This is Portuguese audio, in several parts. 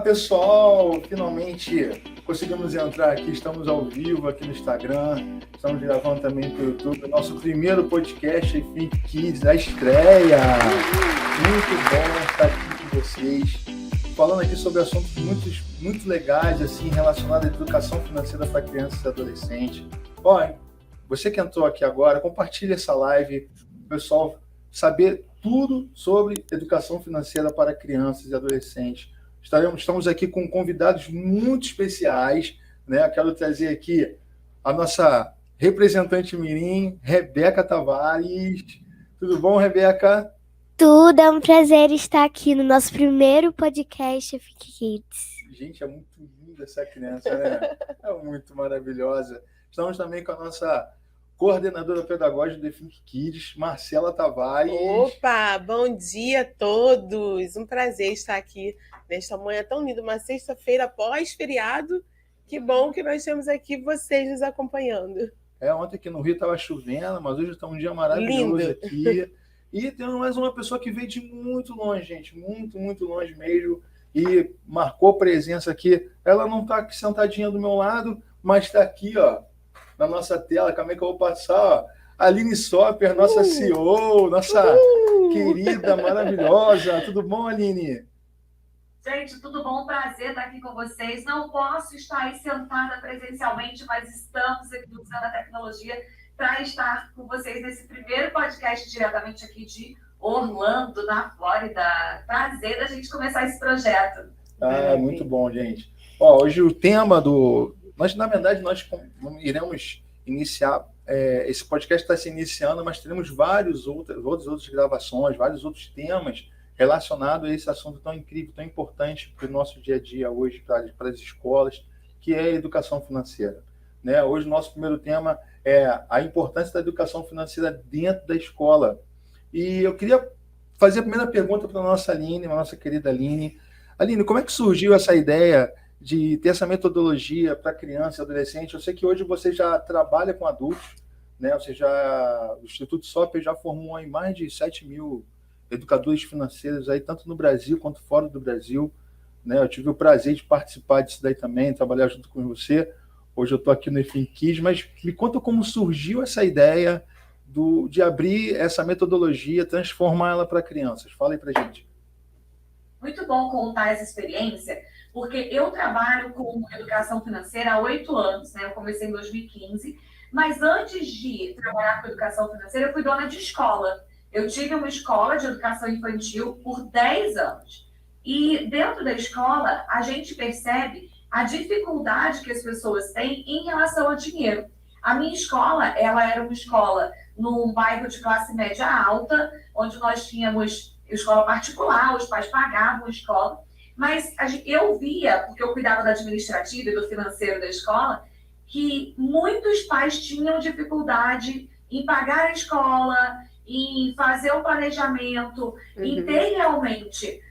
pessoal! Finalmente conseguimos entrar aqui, estamos ao vivo aqui no Instagram, estamos gravando também para o YouTube, nosso primeiro podcast Think Kids, a estreia! Muito bom estar aqui com vocês, falando aqui sobre assuntos muito legais, assim, relacionados à educação financeira para crianças e adolescentes. Olha, você que entrou aqui agora, compartilhe essa live, pessoal, saber tudo sobre educação financeira para crianças e adolescentes. Estamos aqui com convidados muito especiais, né? Quero trazer aqui a nossa representante mirim, Rebeca Tavares. Tudo bom, Rebeca? Tudo, é um prazer estar aqui no nosso primeiro podcast Think Kids. Gente, é muito linda essa criança, né? É muito maravilhosa. Estamos também com a nossa coordenadora pedagógica do Think Kids, Marcela Tavares. Opa, bom dia a todos! Um prazer estar aqui nesta manhã tão linda, uma sexta-feira pós-feriado. Que bom que nós temos aqui vocês nos acompanhando. Ontem aqui no Rio estava chovendo, mas hoje está um dia maravilhoso Lindo. Aqui. E temos mais uma pessoa que veio de muito longe, gente, muito longe mesmo, e marcou presença aqui. Ela não está aqui sentadinha do meu lado, mas está aqui, ó, na nossa tela. Como é que eu vou passar? Ó, Aline Sopper, nossa CEO, nossa querida, maravilhosa. Tudo bom, Aline? Gente, tudo bom? Prazer estar aqui com vocês. Não posso estar aí sentada presencialmente, mas estamos aqui usando a tecnologia para estar com vocês nesse primeiro podcast diretamente aqui de Orlando, na Flórida. Prazer da gente começar esse projeto. Muito bom, gente. Ó, hoje o tema do... Na verdade, nós iremos iniciar... esse podcast está se iniciando, mas teremos várias outras gravações, vários outros temas relacionados a esse assunto tão incrível, tão importante para o nosso dia a dia hoje, para as escolas, que é a educação financeira. Né? Hoje o nosso primeiro tema é a importância da educação financeira dentro da escola. E eu queria fazer a primeira pergunta para a nossa Aline, a nossa querida Aline. Aline, como é que surgiu essa ideia de ter essa metodologia para criança e adolescente? Eu sei que hoje você já trabalha com adultos, né? O Instituto Sopper já formou aí mais de 7 mil educadores financeiros, aí, tanto no Brasil quanto fora do Brasil. Né? Eu tive o prazer de participar disso daí também, trabalhar junto com você. Hoje eu estou aqui no Think Kids, mas me conta como surgiu essa ideia de abrir essa metodologia, transformar ela para crianças. Fala aí para gente. Muito bom contar essa experiência, porque eu trabalho com educação financeira há 8 anos, né? Eu comecei em 2015, mas antes de trabalhar com educação financeira, eu fui dona de escola. Eu tive uma escola de educação infantil por 10 anos. E dentro da escola, a gente percebe a dificuldade que as pessoas têm em relação ao dinheiro. A minha escola, ela era uma escola num bairro de classe média alta, onde nós tínhamos escola particular, os pais pagavam a escola, mas eu via, porque eu cuidava da administrativa e do financeiro da escola, que muitos pais tinham dificuldade em pagar a escola, em fazer o planejamento, em ter realmente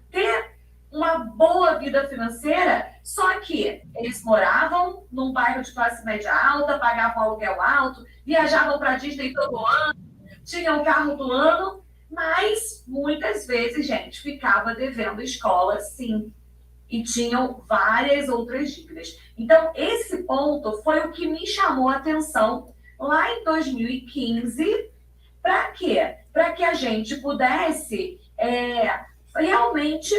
ter uma boa vida financeira, só que eles moravam num bairro de classe média alta, pagavam aluguel alto, viajavam para a Disney todo ano, tinham o carro do ano, mas muitas vezes, gente, ficava devendo escola, sim, e tinham várias outras dívidas. Então, esse ponto foi o que me chamou a atenção lá em 2015, para quê? Para que a gente pudesse realmente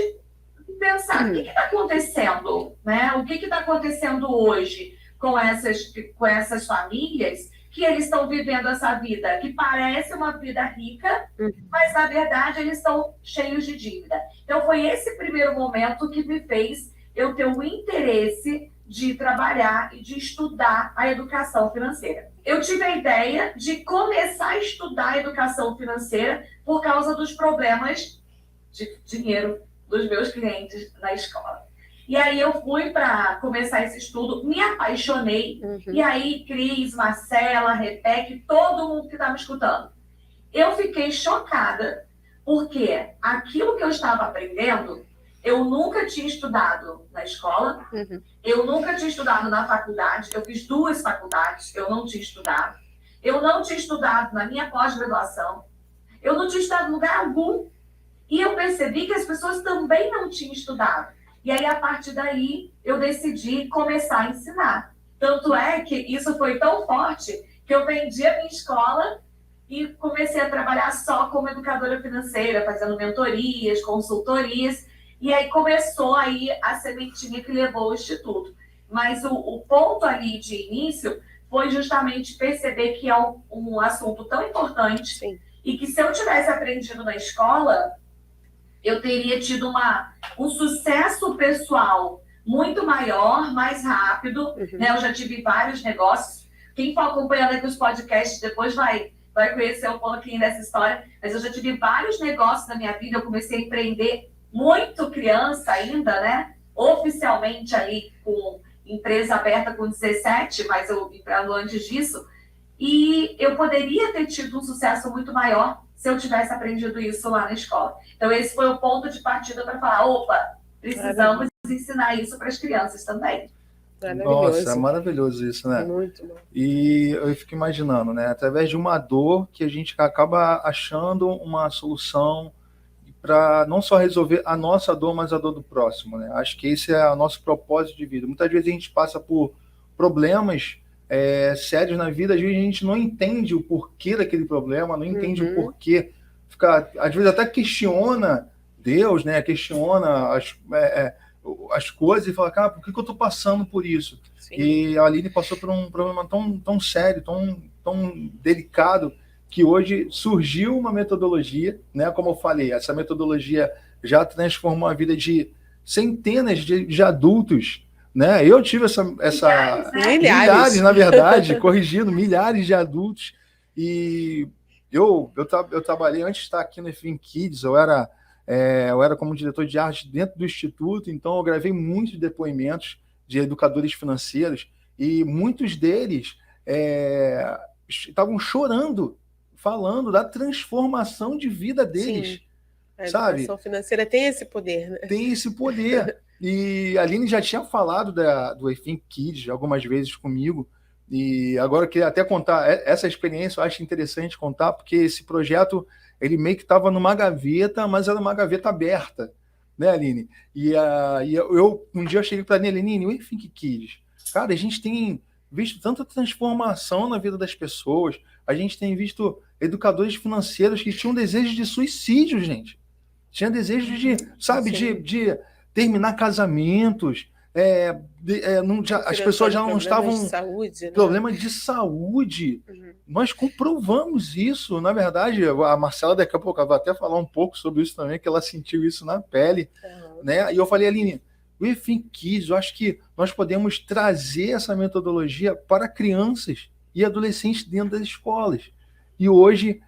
pensar o que está acontecendo, né? O que está acontecendo hoje com essas famílias que eles estão vivendo essa vida que parece uma vida rica, mas na verdade eles estão cheios de dívida. Então foi esse primeiro momento que me fez eu ter o interesse de trabalhar e de estudar a educação financeira. Eu tive a ideia de começar a estudar a educação financeira por causa dos problemas de dinheiro dos meus clientes na escola. E aí eu fui para começar esse estudo, me apaixonei, e aí Cris, Marcela, Rebeca, todo mundo que estava escutando. Eu fiquei chocada, porque aquilo que eu estava aprendendo, eu nunca tinha estudado na escola, eu nunca tinha estudado na faculdade, eu fiz 2 faculdades, eu não tinha estudado. Eu não tinha estudado na minha pós-graduação, eu não tinha estudado em lugar algum. E eu percebi que as pessoas também não tinham estudado. E aí, a partir daí, eu decidi começar a ensinar. Tanto é que isso foi tão forte que eu vendi a minha escola e comecei a trabalhar só como educadora financeira, fazendo mentorias, consultorias. E aí começou aí a sementinha que levou ao Instituto. Mas o ponto ali de início foi justamente perceber que é um assunto tão importante. Sim. E que se eu tivesse aprendido na escola, eu teria tido um sucesso pessoal muito maior, mais rápido. Né? Eu já tive vários negócios. Quem for acompanhando aqui os podcasts depois vai conhecer um pouquinho dessa história. Mas eu já tive vários negócios na minha vida. Eu comecei a empreender muito criança ainda, né? Oficialmente ali com empresa aberta com 17, mas eu empreendo antes disso. E eu poderia ter tido um sucesso muito maior se eu tivesse aprendido isso lá na escola. Então, esse foi o ponto de partida para falar, opa, precisamos ensinar isso para as crianças também. Nossa, é maravilhoso isso, né? Muito bom. E eu fico imaginando, né? Através de uma dor que a gente acaba achando uma solução para não só resolver a nossa dor, mas a dor do próximo, né? Acho que esse é o nosso propósito de vida. Muitas vezes a gente passa por problemas sérios na vida, às vezes a gente não entende o porquê daquele problema, não entende o porquê. Às vezes até questiona Deus, né? Questiona as coisas e fala, cara, por que eu estou passando por isso? Sim. E a Aline passou por um problema tão sério, tão delicado, que hoje surgiu uma metodologia, né? Como eu falei, essa metodologia já transformou a vida de centenas de adultos, né? Eu tive milhares, na verdade, corrigindo, milhares de adultos. E eu trabalhei, antes de estar aqui no Think Kids, eu era como diretor de arte dentro do Instituto, então eu gravei muitos depoimentos de educadores financeiros e muitos deles estavam chorando, falando da transformação de vida deles. Sim. A educação financeira tem esse poder, né? Tem esse poder. E a Aline já tinha falado do Think Kids algumas vezes comigo, e agora eu queria até contar essa experiência, eu acho interessante contar, porque esse projeto, ele meio que estava numa gaveta, mas era uma gaveta aberta, né, Aline? E um dia eu cheguei para a Aline, o Think Kids, cara, a gente tem visto tanta transformação na vida das pessoas, a gente tem visto educadores financeiros que tinham desejo de suicídio, gente. Tinha desejo de terminar casamentos, as pessoas já não estavam... Problema de saúde. Nós comprovamos isso. Na verdade, a Marcela daqui a pouco vai até falar um pouco sobre isso também, que ela sentiu isso na pele. Né? E eu falei, Aline, o Think Kids, eu acho que nós podemos trazer essa metodologia para crianças e adolescentes dentro das escolas. E hoje...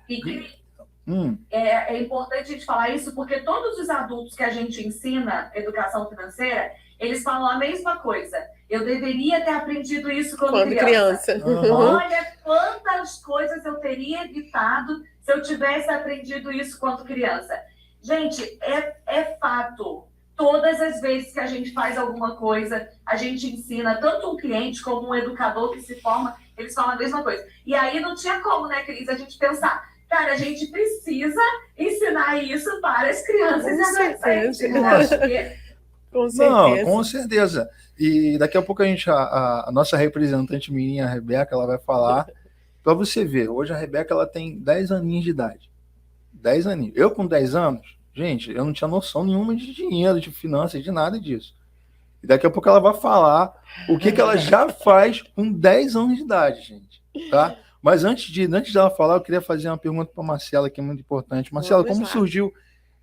É importante a gente falar isso porque todos os adultos que a gente ensina educação financeira, eles falam a mesma coisa. Eu deveria ter aprendido isso quando criança. Olha quantas coisas eu teria evitado se eu tivesse aprendido isso quando criança. Gente, é fato. Todas as vezes que a gente faz alguma coisa, a gente ensina tanto um cliente como um educador que se forma, eles falam a mesma coisa. E aí não tinha como, né, Cris, a gente pensar... Cara, a gente precisa ensinar isso para as crianças e adolescentes. Com certeza. Não, com certeza. E daqui a pouco a nossa representante menina, a Rebeca, ela vai falar para você ver. Hoje a Rebeca ela tem 10 aninhos de idade. 10 aninhos. Eu com 10 anos, gente, eu não tinha noção nenhuma de dinheiro, de finanças, de nada disso. E daqui a pouco ela vai falar o que ela já faz com 10 anos de idade, gente. Tá? Mas antes de ela falar, eu queria fazer uma pergunta para a Marcela, que é muito importante. Marcela, como surgiu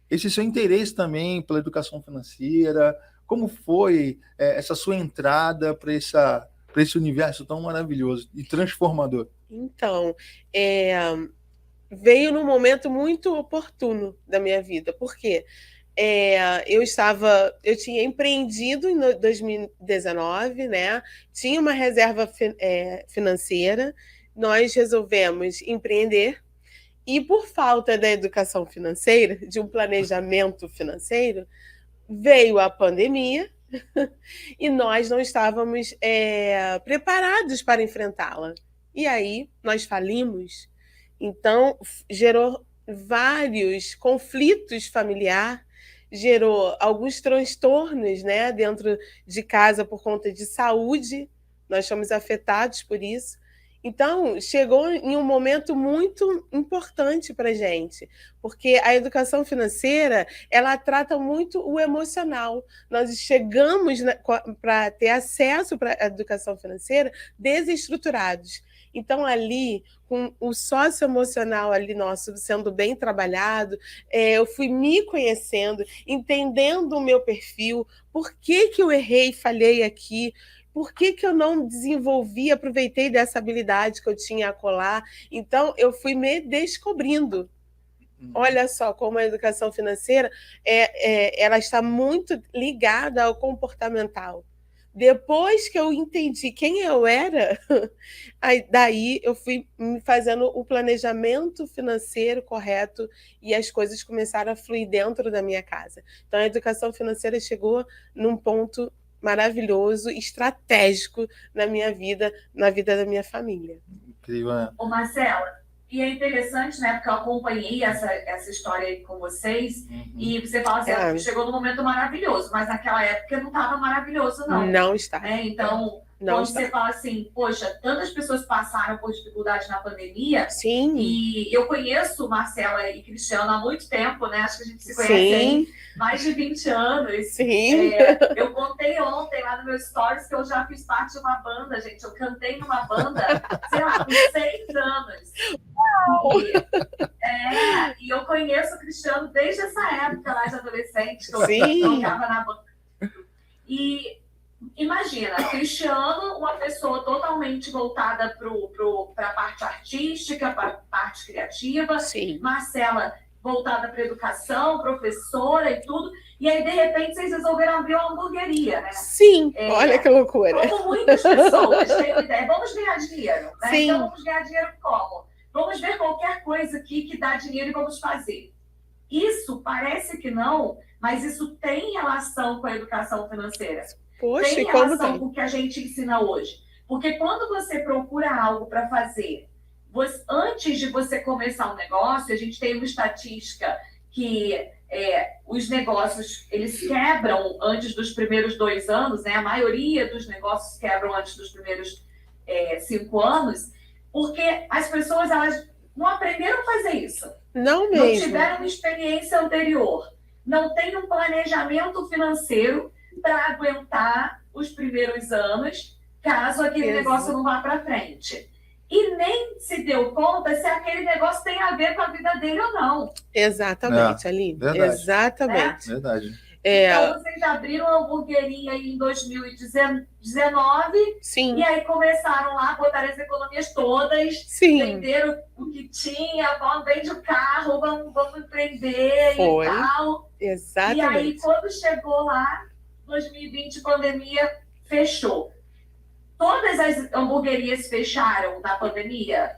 esse seu interesse também pela educação financeira? Como foi essa sua entrada para esse universo tão maravilhoso e transformador? Então, veio num momento muito oportuno da minha vida. Por quê? Eu tinha empreendido em 2019, né? Tinha uma reserva financeira. Nós resolvemos empreender e, por falta da educação financeira, de um planejamento financeiro, veio a pandemia e nós não estávamos preparados para enfrentá-la. E aí nós falimos. Então, gerou vários conflitos familiares, gerou alguns transtornos, né, dentro de casa por conta de saúde. Nós fomos afetados por isso. Então, chegou em um momento muito importante para a gente, porque a educação financeira, ela trata muito o emocional. Nós chegamos para ter acesso para a educação financeira desestruturados. Então, ali, com o socioemocional ali nosso sendo bem trabalhado, eu fui me conhecendo, entendendo o meu perfil, por que eu errei e falhei aqui, por que eu não desenvolvi, aproveitei dessa habilidade que eu tinha acolá. Então, eu fui me descobrindo. Olha só como a educação financeira ela está muito ligada ao comportamental. Depois que eu entendi quem eu era, daí eu fui fazendo o planejamento financeiro correto e as coisas começaram a fluir dentro da minha casa. Então, a educação financeira chegou num ponto maravilhoso, estratégico na minha vida, na vida da minha família. Incrível, né? Ô, Marcela, e é interessante, né? Porque eu acompanhei essa história aí com vocês, e você fala assim, chegou num momento maravilhoso, mas naquela época não estava maravilhoso, não. Não está. Então, quando você fala assim, poxa, tantas pessoas passaram por dificuldade na pandemia. Sim. E eu conheço Marcela e Cristiano há muito tempo, né? Acho que a gente se conhece aí mais de 20 anos. Sim. Eu contei ontem lá no meu stories que eu já fiz parte de uma banda, gente. Eu cantei numa banda, sei lá, com 6 anos. E eu conheço o Cristiano desde essa época lá de adolescente, que eu tocava na banda. E imagina, Cristiano, uma pessoa totalmente voltada para a parte artística, para a parte criativa. Sim. Marcela, voltada para a educação, professora e tudo. E aí, de repente, vocês resolveram abrir uma hamburgueria, né? Sim, olha que loucura. Como muitas pessoas têm uma ideia, vamos ganhar dinheiro, né? Sim. Então, vamos ganhar dinheiro como? Vamos ver qualquer coisa aqui que dá dinheiro e vamos fazer. Isso parece que não, mas isso tem relação com a educação financeira. Poxa, tem relação com o que a gente ensina hoje. Porque quando você procura algo para fazer, antes de você começar um negócio, a gente tem uma estatística que os negócios, eles quebram antes dos primeiros 2 anos, né? A maioria dos negócios quebram antes dos primeiros 5 anos, porque as pessoas, elas não aprenderam a fazer isso. Não mesmo. Não tiveram uma experiência anterior. Não tem um planejamento financeiro para aguentar os primeiros anos, caso aquele negócio não vá para frente. E nem se deu conta se aquele negócio tem a ver com a vida dele ou não. Exatamente, Aline. Verdade. Exatamente. Verdade. Então, vocês abriram uma hamburgueria em 2019. Sim. E aí começaram lá a botar as economias todas. Sim. Venderam o que tinha, vende o carro, vamos empreender e tal. Exatamente. E aí, quando chegou lá, 2020, pandemia, fechou. Todas as hamburguerias fecharam na pandemia?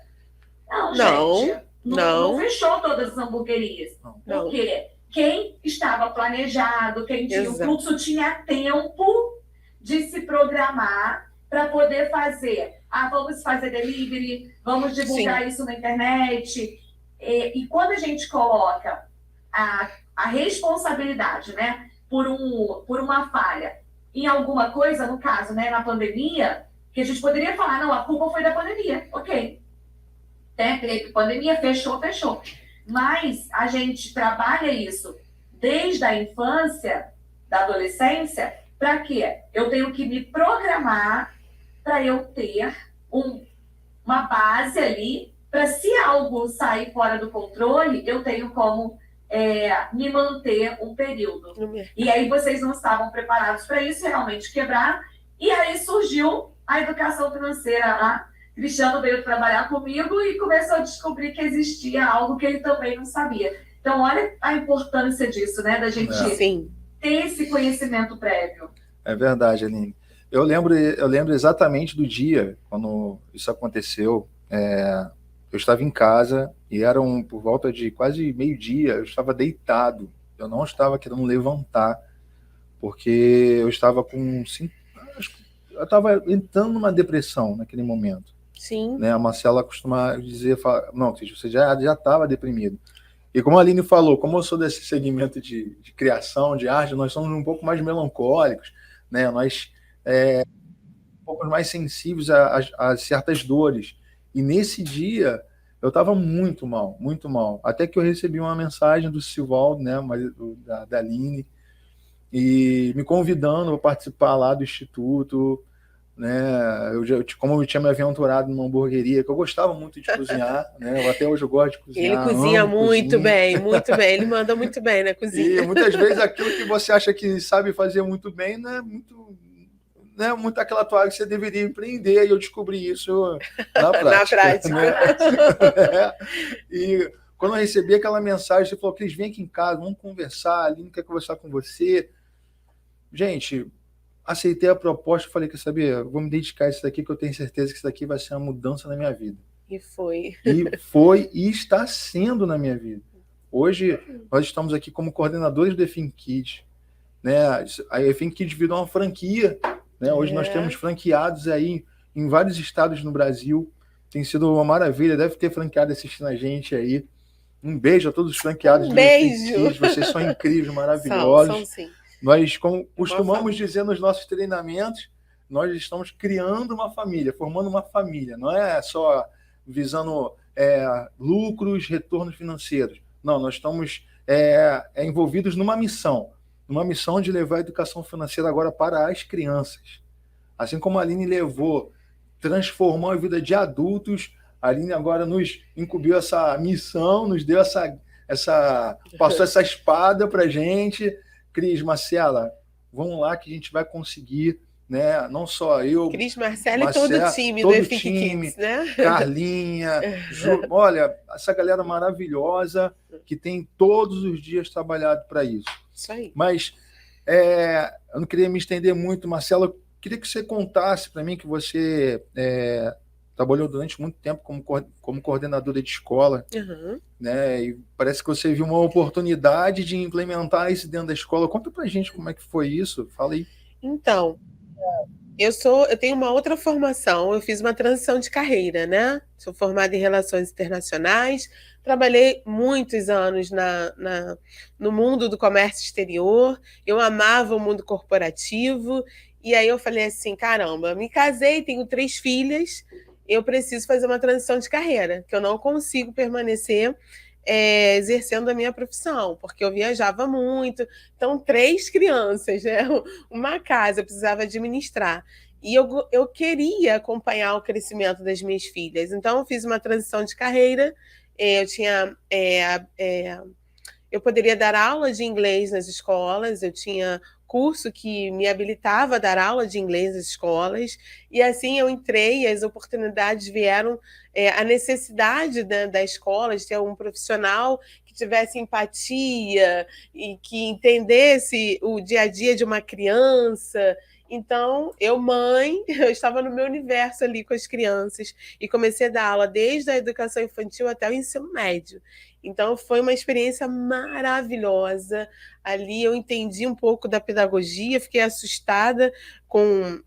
Não, gente. Não fechou todas as hamburguerias. Não. Por quê? Quem estava planejado, quem tinha o fluxo, tinha tempo de se programar para poder fazer. Vamos fazer delivery, vamos divulgar isso na internet. E quando a gente coloca a responsabilidade, né, por uma falha em alguma coisa, no caso, né, na pandemia, que a gente poderia falar, não, a culpa foi da pandemia. Ok. Pandemia, fechou. Mas a gente trabalha isso desde a infância, da adolescência, para quê? Eu tenho que me programar para eu ter uma base ali, para se algo sair fora do controle, eu tenho como me manter um período. E aí vocês não estavam preparados para isso, realmente quebraram, e aí surgiu a educação financeira lá. Cristiano veio trabalhar comigo e começou a descobrir que existia algo que ele também não sabia. Então, olha a importância disso, né? Da gente ter esse conhecimento prévio. É verdade, Aline. Eu lembro exatamente do dia quando isso aconteceu. Eu estava em casa e eram por volta de quase meio-dia. Eu estava deitado. Eu não estava querendo levantar, porque eu estava eu estava entrando numa depressão naquele momento. Sim. Né? A Marcela costuma dizer, não, você já estava deprimido. E como a Aline falou, como eu sou desse segmento de criação, de arte, nós somos um pouco mais melancólicos, né? Nós um pouco mais sensíveis a certas dores. E nesse dia eu estava muito mal, muito mal. Até que eu recebi uma mensagem do Sivaldo, né, da Aline, e me convidando para participar lá do Instituto, né? Como eu tinha me aventurado numa hamburgueria, que eu gostava muito de cozinhar, né? Até hoje eu gosto de cozinhar. Ele cozinha muito bem, muito bem. Ele manda muito bem na cozinha. E muitas vezes aquilo que você acha que sabe fazer muito bem não é muito aquela toalha que você deveria empreender, e eu descobri isso na prática. Na prática. Né? E quando eu recebi aquela mensagem, você falou, Cris, vem aqui em casa, vamos conversar, a Aline quer conversar com você. Gente, aceitei a proposta, falei, quer saber, vou me dedicar a isso daqui, que eu tenho certeza que isso daqui vai ser uma mudança na minha vida. E foi. E está sendo na minha vida. Hoje, nós estamos aqui como coordenadores do EFIN Kids, né? A EFIN Kids virou uma franquia, né? Hoje nós temos franqueados aí em vários estados no Brasil. Tem sido uma maravilha, deve ter franqueado assistindo a gente aí. Um beijo a todos os franqueados do EFIN Kids, vocês são incríveis, maravilhosos. São sim. Nós, como costumamos dizer nos nossos treinamentos, nós estamos criando uma família, formando uma família. Não é só visando lucros, retornos financeiros. Não, nós estamos envolvidos numa missão de levar a educação financeira agora para as crianças. Assim como a Aline transformou a vida de adultos, a Aline agora nos incumbiu essa missão, nos deu passou essa espada para a gente. Cris, Marcela, vamos lá que a gente vai conseguir, né? Não só eu, Cris, Marcela e todo o time do EFIN Kids, né? Carlinha, Ju, olha, essa galera maravilhosa que tem todos os dias trabalhado para isso. Isso aí. Mas eu não queria me estender muito, Marcela, eu queria que você contasse para mim que você trabalhou durante muito tempo como coordenadora de escola, né? E parece que você viu uma oportunidade de implementar isso dentro da escola. Conta pra gente como é que foi isso, fala aí. Então, eu tenho uma outra formação, eu fiz uma transição de carreira, né? Sou formada em Relações Internacionais, trabalhei muitos anos no mundo do comércio exterior, eu amava o mundo corporativo, e aí eu falei assim, caramba, me casei, tenho 3 filhas, eu preciso fazer uma transição de carreira, que eu não consigo permanecer exercendo a minha profissão, porque eu viajava muito, então 3 crianças, né? Uma casa, eu precisava administrar. E eu queria acompanhar o crescimento das minhas filhas, então eu fiz uma transição de carreira, eu poderia dar aula de inglês nas escolas, eu tinha curso que me habilitava a dar aula de inglês nas escolas, e assim eu entrei, as oportunidades vieram, a necessidade da escola de ter um profissional que tivesse empatia e que entendesse o dia a dia de uma criança. Então, eu estava no meu universo ali com as crianças e comecei a dar aula desde a educação infantil até o ensino médio. Então, foi uma experiência maravilhosa. Ali eu entendi um pouco da pedagogia, fiquei assustada com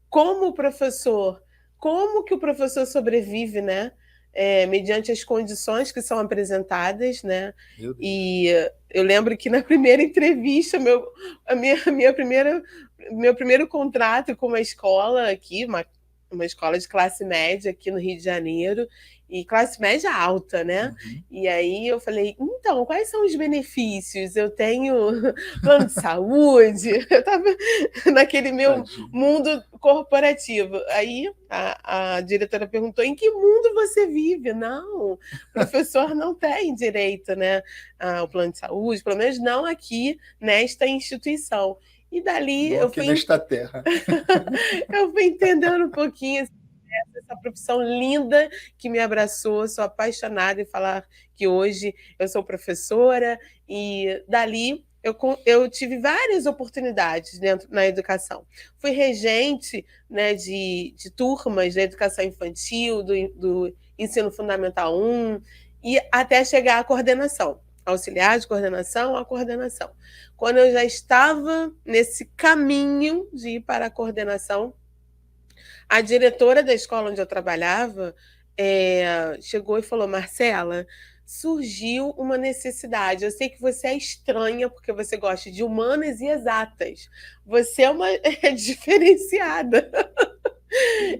como que o professor sobrevive, né? Mediante as condições que são apresentadas, né? E eu lembro que na primeira entrevista, meu primeiro contrato com uma escola aqui, uma escola de classe média aqui no Rio de Janeiro, e classe média alta, né? E aí eu falei, então, quais são os benefícios? Eu tenho plano de saúde, eu estava naquele meu mundo corporativo. Aí a diretora perguntou, em que mundo você vive? Não, o professor não tem direito, né, ao plano de saúde, pelo menos não aqui nesta instituição. E dali eu fui nesta terra. eu fui entendendo um pouquinho essa profissão linda que me abraçou, sou apaixonada em falar que hoje eu sou professora, e dali eu tive várias oportunidades na educação. Fui regente, né, de turmas da educação infantil, do ensino fundamental 1, e até chegar à coordenação, auxiliar de coordenação a coordenação. Quando eu já estava nesse caminho de ir para a coordenação, a diretora da escola onde eu trabalhava chegou e falou, Marcela, surgiu uma necessidade. Eu sei que você é estranha porque você gosta de humanas e exatas. Você é uma diferenciada.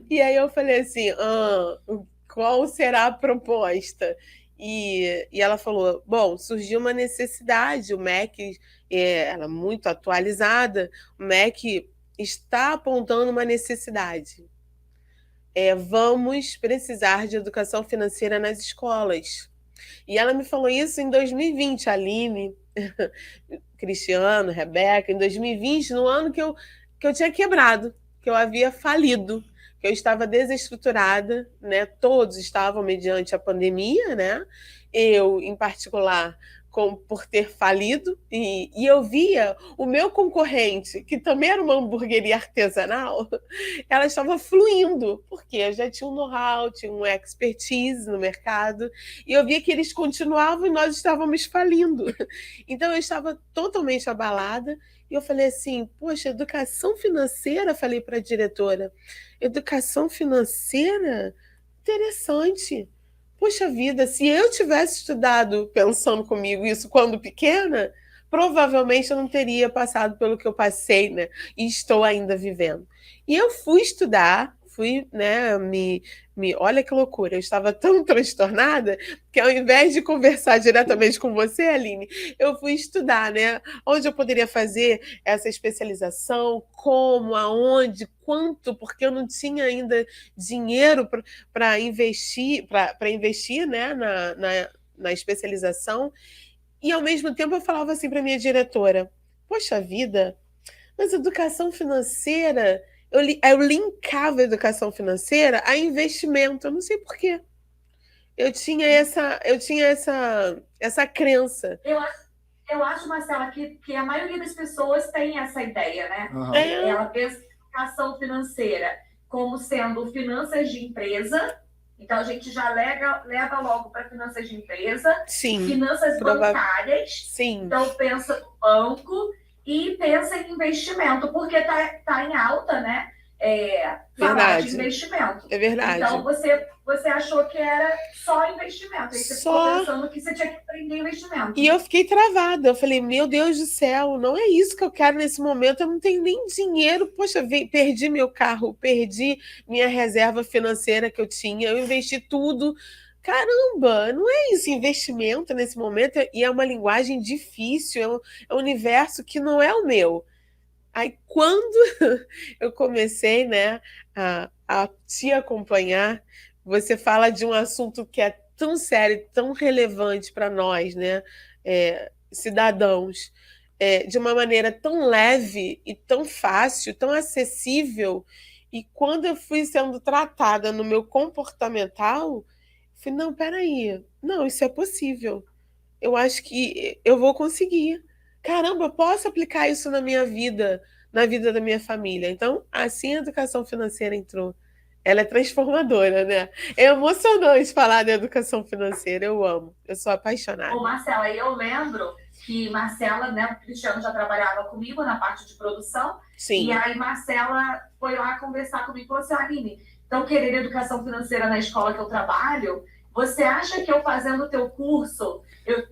E aí eu falei assim, qual será a proposta? E ela falou, bom, surgiu uma necessidade, o MEC, ela é muito atualizada, o MEC está apontando uma necessidade. Vamos precisar de educação financeira nas escolas. E ela me falou isso em 2020, a Aline, Cristiano, Rebeca, em 2020, no ano que eu tinha quebrado, que eu havia falido, que eu estava desestruturada, né? Todos estavam mediante a pandemia, né? Eu, em particular, por ter falido, e eu via o meu concorrente, que também era uma hamburgueria artesanal, ela estava fluindo, porque eu já tinha um know-how, tinha uma expertise no mercado, e eu via que eles continuavam e nós estávamos falindo. Então eu estava totalmente abalada, e eu falei assim, poxa, educação financeira, falei para a diretora, educação financeira? Interessante. Poxa vida, se eu tivesse estudado pensando comigo isso quando pequena, provavelmente eu não teria passado pelo que eu passei, né? E estou ainda vivendo. E eu fui estudar, né, olha que loucura, eu estava tão transtornada que ao invés de conversar diretamente com você, Aline, eu fui estudar, né, onde eu poderia fazer essa especialização, como, aonde, quanto, porque eu não tinha ainda dinheiro para investir, né, na especialização. E ao mesmo tempo eu falava assim para minha diretora, poxa vida, mas educação financeira, eu linkava a educação financeira a investimento, eu não sei por quê. Eu tinha essa crença. Eu acho, Marcela, que a maioria das pessoas tem essa ideia, né? Uhum. Ela pensa educação financeira como sendo finanças de empresa, então a gente já leva logo para finanças de empresa, Sim, finanças bancárias, sim. Então pensa no banco e pensa em investimento, porque tá em alta, né? Falar de investimento. É verdade. Então você achou que era só investimento. Aí você ficou pensando que você tinha que aprender investimento. E eu fiquei travada. Eu falei, meu Deus do céu, não é isso que eu quero nesse momento. Eu não tenho nem dinheiro. Poxa, perdi meu carro, perdi minha reserva financeira que eu tinha. Eu investi tudo. Caramba, não é isso, investimento nesse momento. E é uma linguagem difícil. É um universo que não é o meu. Aí, quando eu comecei, né, a te acompanhar, você fala de um assunto que é tão sério, tão relevante para nós, né, cidadãos, de uma maneira tão leve e tão fácil, tão acessível. E quando eu fui sendo tratada no meu comportamental, falei, não, peraí, não, isso é possível. Eu acho que eu vou conseguir. Caramba, eu posso aplicar isso na minha vida, na vida da minha família. Então, assim a educação financeira entrou. Ela é transformadora, né? É emocionante falar de educação financeira. Eu amo, eu sou apaixonada. Ô, Marcela, eu lembro que Marcela, né, o Cristiano já trabalhava comigo na parte de produção. Sim. E aí Marcela foi lá conversar comigo e falou assim, Aline, então querer educação financeira na escola que eu trabalho, você acha que eu fazendo o teu curso, eu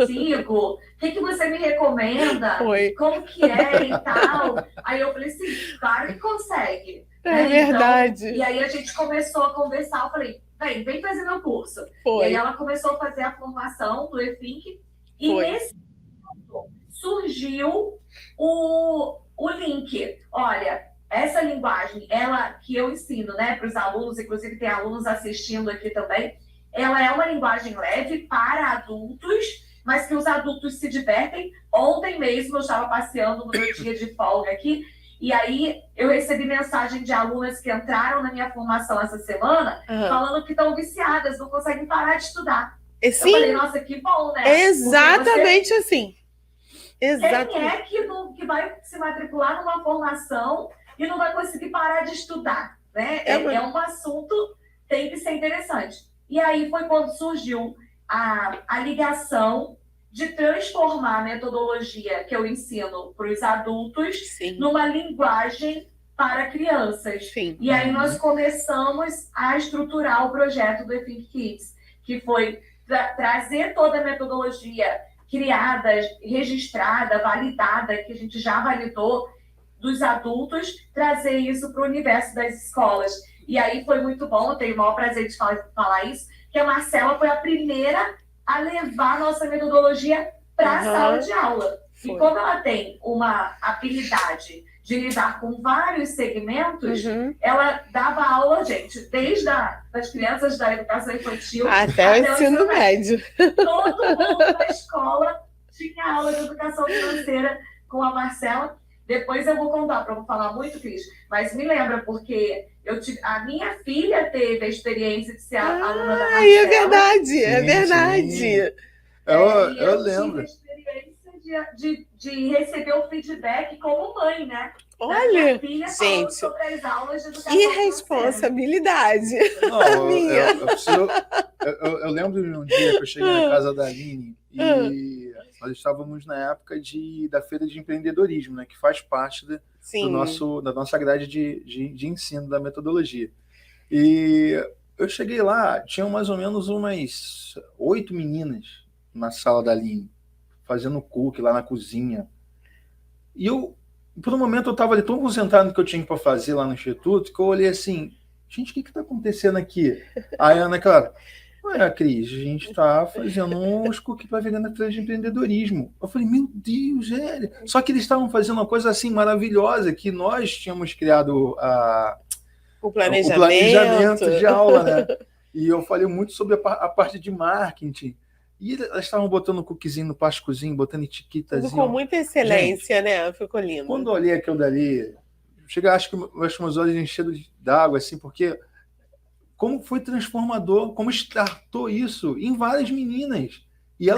sigo? O que você me recomenda? Foi. Como que é e tal? Aí eu falei assim, claro que consegue. É verdade. Então, e aí a gente começou a conversar, eu falei, vem fazer meu curso. Foi. E aí ela começou a fazer a formação do EFINC e nesse momento surgiu o link. Olha, essa linguagem, ela que eu ensino, né, para os alunos, inclusive tem alunos assistindo aqui também, ela é uma linguagem leve para adultos, mas que os adultos se divertem. Ontem mesmo eu estava passeando no meu dia de folga aqui, e aí eu recebi mensagem de alunas que entraram na minha formação essa semana, falando que estão viciadas, não conseguem parar de estudar. Sim. Eu falei, nossa, que bom, né? É exatamente assim. Exatamente. Quem é que vai se matricular numa formação e não vai conseguir parar de estudar, né? É um assunto, tem que ser interessante. E aí foi quando surgiu a ligação de transformar a metodologia que eu ensino para os adultos Sim. numa linguagem para crianças. Sim. E aí nós começamos a estruturar o projeto do EFINC Kids, que foi trazer toda a metodologia criada, registrada, validada, que a gente já validou dos adultos, trazer isso para o universo das escolas. E aí foi muito bom, eu tenho o maior prazer de falar isso, que a Marcela foi a primeira a levar a nossa metodologia para a sala de aula. Foi. E como ela tem uma habilidade de lidar com vários segmentos, ela dava aula, gente, desde as crianças da educação infantil até o ensino médio. Todo mundo da escola tinha aula de educação financeira com a Marcela. Depois eu vou contar, para não falar muito, Cris, mas me lembra, porque a minha filha teve a experiência de ser aluna da Marcela. É verdade, é verdade. Sim. Eu lembro. Tive a experiência de receber o feedback como mãe, né? Olha, filha gente, sobre as aulas de educação que responsabilidade. Não, minha. Eu lembro de um dia que eu cheguei na casa da Aline e nós estávamos na época da Feira de Empreendedorismo, né, que faz parte da nossa grade de ensino da metodologia. E eu cheguei lá, tinham mais ou menos umas 8 meninas na sala da Aline, fazendo cookie lá na cozinha. E por um momento, eu estava ali tão concentrado no que eu tinha para fazer lá no Instituto, que eu olhei assim, gente, o que está acontecendo aqui? Aí a Ana, claro, Cris, a gente está fazendo uns cookies para vender na Feira de Empreendedorismo. Eu falei, meu Deus, sério? Só que eles estavam fazendo uma coisa assim maravilhosa, que nós tínhamos criado o o planejamento de aula, né? E eu falei muito sobre a parte de marketing. E elas estavam botando cookiezinho no plásticozinho, botando etiquetazinho. Com muita excelência, gente, né? Ficou lindo. Quando eu olhei aquilo dali, acho que meus olhos encheram d'água, assim, porque como foi transformador, como startou isso em várias meninas. E eu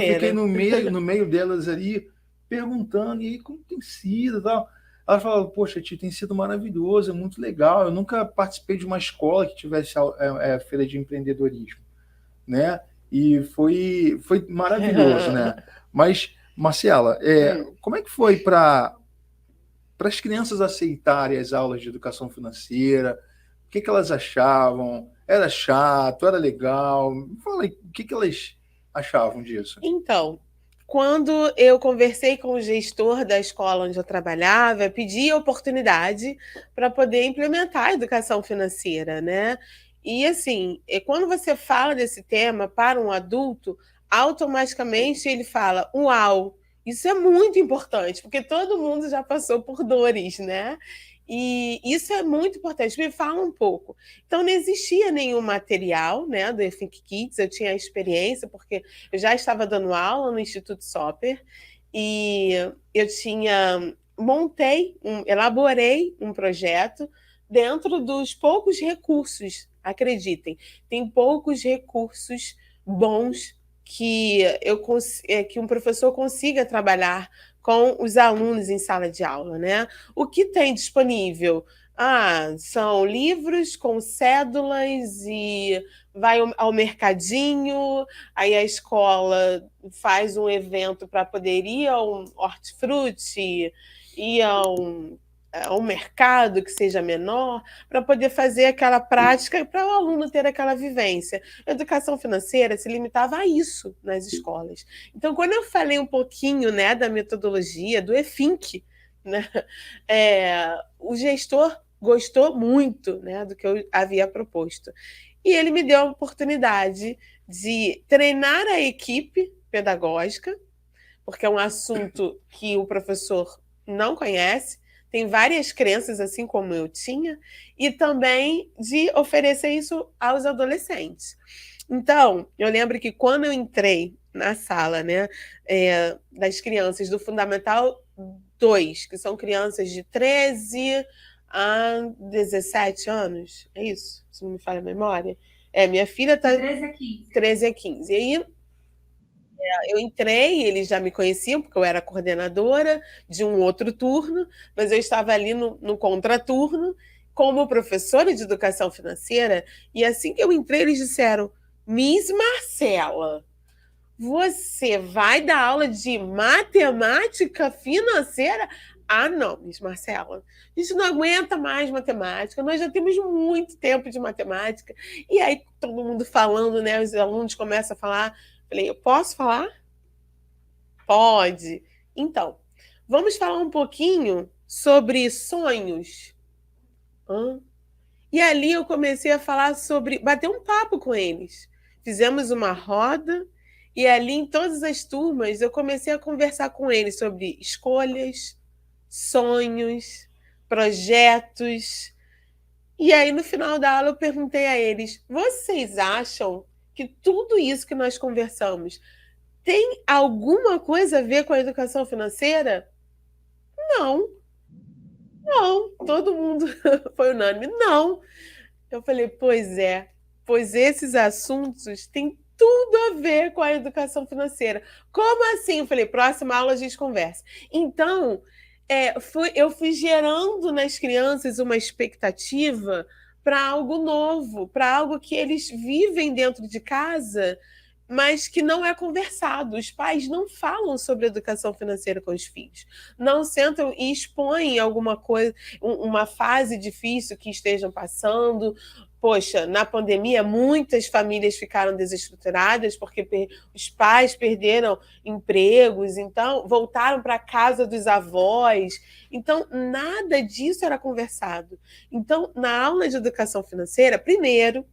fiquei no meio delas ali, perguntando, e aí, como tem sido e tal? Ela falou, poxa, tio, tem sido maravilhoso, é muito legal. Eu nunca participei de uma escola que tivesse feira de empreendedorismo, né? E foi maravilhoso, né? Mas, Marcela, como é que foi para as crianças aceitarem as aulas de educação financeira? O que elas achavam? Era chato? Era legal? Fala aí, o que elas achavam disso? Então, quando eu conversei com o gestor da escola onde eu trabalhava, pedi a oportunidade para poder implementar a educação financeira, né? E, assim, quando você fala desse tema para um adulto, automaticamente ele fala, uau, isso é muito importante, porque todo mundo já passou por dores, né? E isso é muito importante. Me fala um pouco. Então, não existia nenhum material, né, do Think Kids. Eu tinha experiência, porque eu já estava dando aula no Instituto Soper, e eu elaborei um projeto dentro dos poucos recursos. Acreditem, tem poucos recursos bons que um professor consiga trabalhar com os alunos em sala de aula, né? O que tem disponível? São livros com cédulas e vai ao mercadinho, aí a escola faz um evento para poder ir ao hortifruti, ir ao mercado que seja menor, para poder fazer aquela prática, para o aluno ter aquela vivência. A educação financeira se limitava a isso nas escolas. Então, quando eu falei um pouquinho, né, da metodologia, do EFINC, né, o gestor gostou muito, né, do que eu havia proposto. E ele me deu a oportunidade de treinar a equipe pedagógica, porque é um assunto que o professor não conhece, tem várias crenças, assim como eu tinha, e também de oferecer isso aos adolescentes. Então, eu lembro que quando eu entrei na sala, né, das crianças do Fundamental 2, que são crianças de 13 a 17 anos, é isso? Se não me falha a memória. Minha filha está... 13 a 15. 13 a 15. E aí, eu entrei, eles já me conheciam, porque eu era coordenadora de um outro turno, mas eu estava ali no contraturno, como professora de educação financeira, e assim que eu entrei, eles disseram, Miss Marcela, você vai dar aula de matemática financeira? Ah, não, Miss Marcela, a gente não aguenta mais matemática, nós já temos muito tempo de matemática. E aí, todo mundo falando, né? Os alunos começam a falar. Falei, eu posso falar? Pode. Então, vamos falar um pouquinho sobre sonhos. E ali eu comecei a falar sobre, bater um papo com eles. Fizemos uma roda e ali em todas as turmas eu comecei a conversar com eles sobre escolhas, sonhos, projetos. E aí, no final da aula, eu perguntei a eles: vocês acham que tudo isso que nós conversamos tem alguma coisa a ver com a educação financeira? Não, não. Todo mundo foi unânime. Não. Eu falei: pois esses assuntos têm tudo a ver com a educação financeira. Como assim? Eu falei: próxima aula a gente conversa. Então, eu fui gerando nas crianças uma expectativa para algo novo, para algo que eles vivem dentro de casa, mas que não é conversado. Os pais não falam sobre educação financeira com os filhos, não sentam e expõem alguma coisa, uma fase difícil que estejam passando. Poxa, na pandemia, muitas famílias ficaram desestruturadas porque os pais perderam empregos, então voltaram para a casa dos avós. Então, nada disso era conversado. Então, na aula de educação financeira, primeiro,